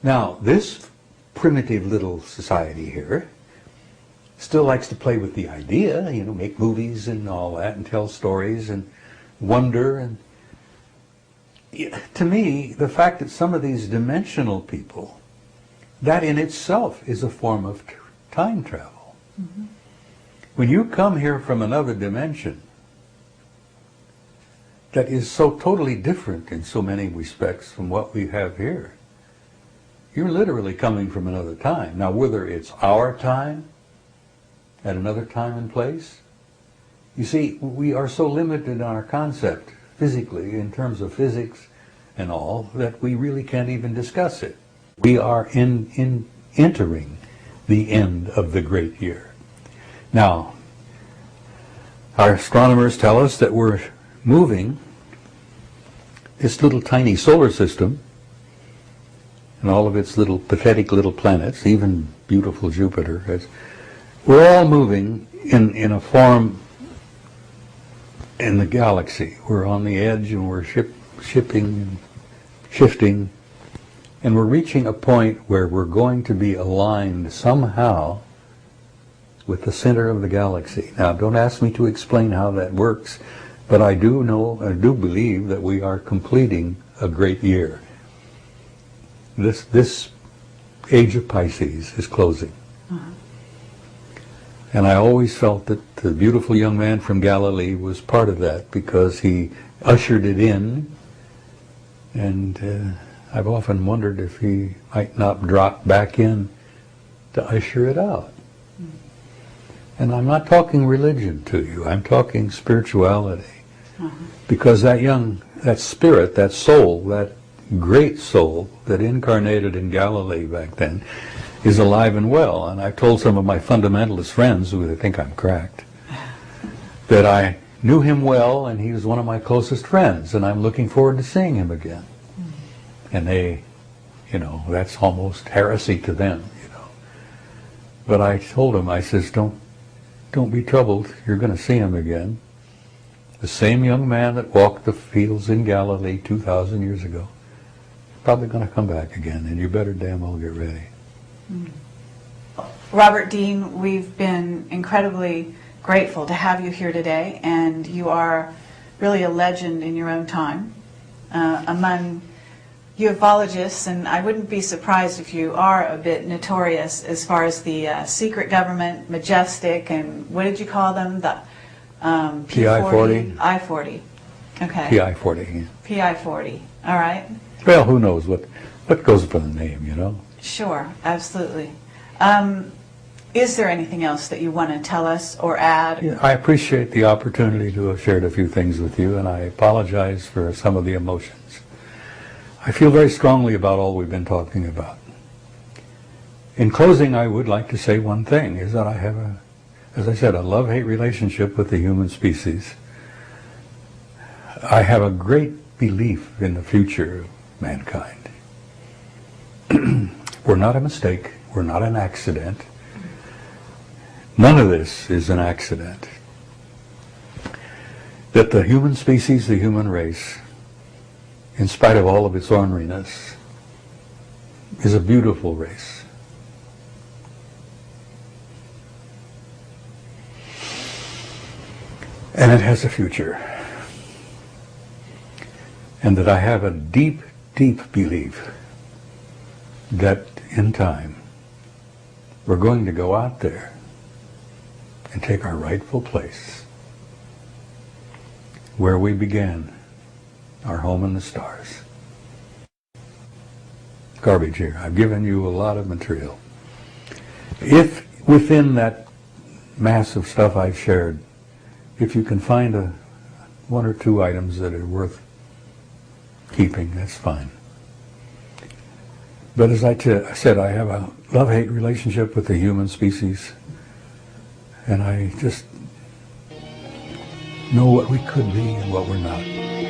Now, this primitive little society here still likes to play with the idea, you know, make movies and all that, and tell stories and wonder. And to me, the fact that some of these dimensional people, that in itself is a form of time travel. Mm-hmm. When you come here from another dimension that is so totally different in so many respects from what we have here, you're literally coming from another time. Now, whether it's our time at another time and place, you see, we are so limited in our concept physically, in terms of physics and all, that we really can't even discuss it. We are entering the end of the great year. Now, our astronomers tell us that we're moving this little tiny solar system and all of its little pathetic little planets, even beautiful Jupiter, we're all moving in a form in the galaxy. We're on the edge and we're shifting, and we're reaching a point where we're going to be aligned somehow with the center of the galaxy. Now, don't ask me to explain how that works, but I do believe that we are completing a great year. This age of Pisces is closing. Uh-huh. And I always felt that the beautiful young man from Galilee was part of that, because he ushered it in, and I've often wondered if he might not drop back in to usher it out. And I'm not talking religion to you, I'm talking spirituality. Uh-huh. Because that spirit, that soul, that great soul that incarnated in Galilee back then is alive and well. And I've told some of my fundamentalist friends, who think I'm cracked, that I knew him well and he was one of my closest friends, and I'm looking forward to seeing him again. Mm-hmm. And they, you know, that's almost heresy to them, you know. But I told him, I says, don't be troubled, you're going to see him again. The same young man that walked the fields in Galilee 2,000 years ago, probably going to come back again, and you better damn well get ready. Robert Dean, we've been incredibly grateful to have you here today, and you are really a legend in your own time among ufologists, and I wouldn't be surprised if you are a bit notorious as far as the secret government, majestic, and what did you call them? The PI-40? I-40. Okay. PI-40, yeah. PI-40. All right. Well, who knows what goes for the name, you know? Sure, absolutely. Is there anything else that you want to tell us or add? Yeah, I appreciate the opportunity to have shared a few things with you, and I apologize for some of the emotions. I feel very strongly about all we've been talking about. In closing, I would like to say one thing, is that I have as I said, a love-hate relationship with the human species. I have a great belief in the future of mankind. We're not a mistake. We're not an accident. None of this is an accident. that the human species, the human race, in spite of all of its orneriness, is a beautiful race. And it has a future. And that I have a deep, deep belief that in time we're going to go out there and take our rightful place where we began, our home in the stars. Garbage here. I've given you a lot of material. If within that mass of stuff I've shared, if you can find one or two items that are worth keeping, that's fine. But as I said, I have a love-hate relationship with the human species, and I just know what we could be and what we're not.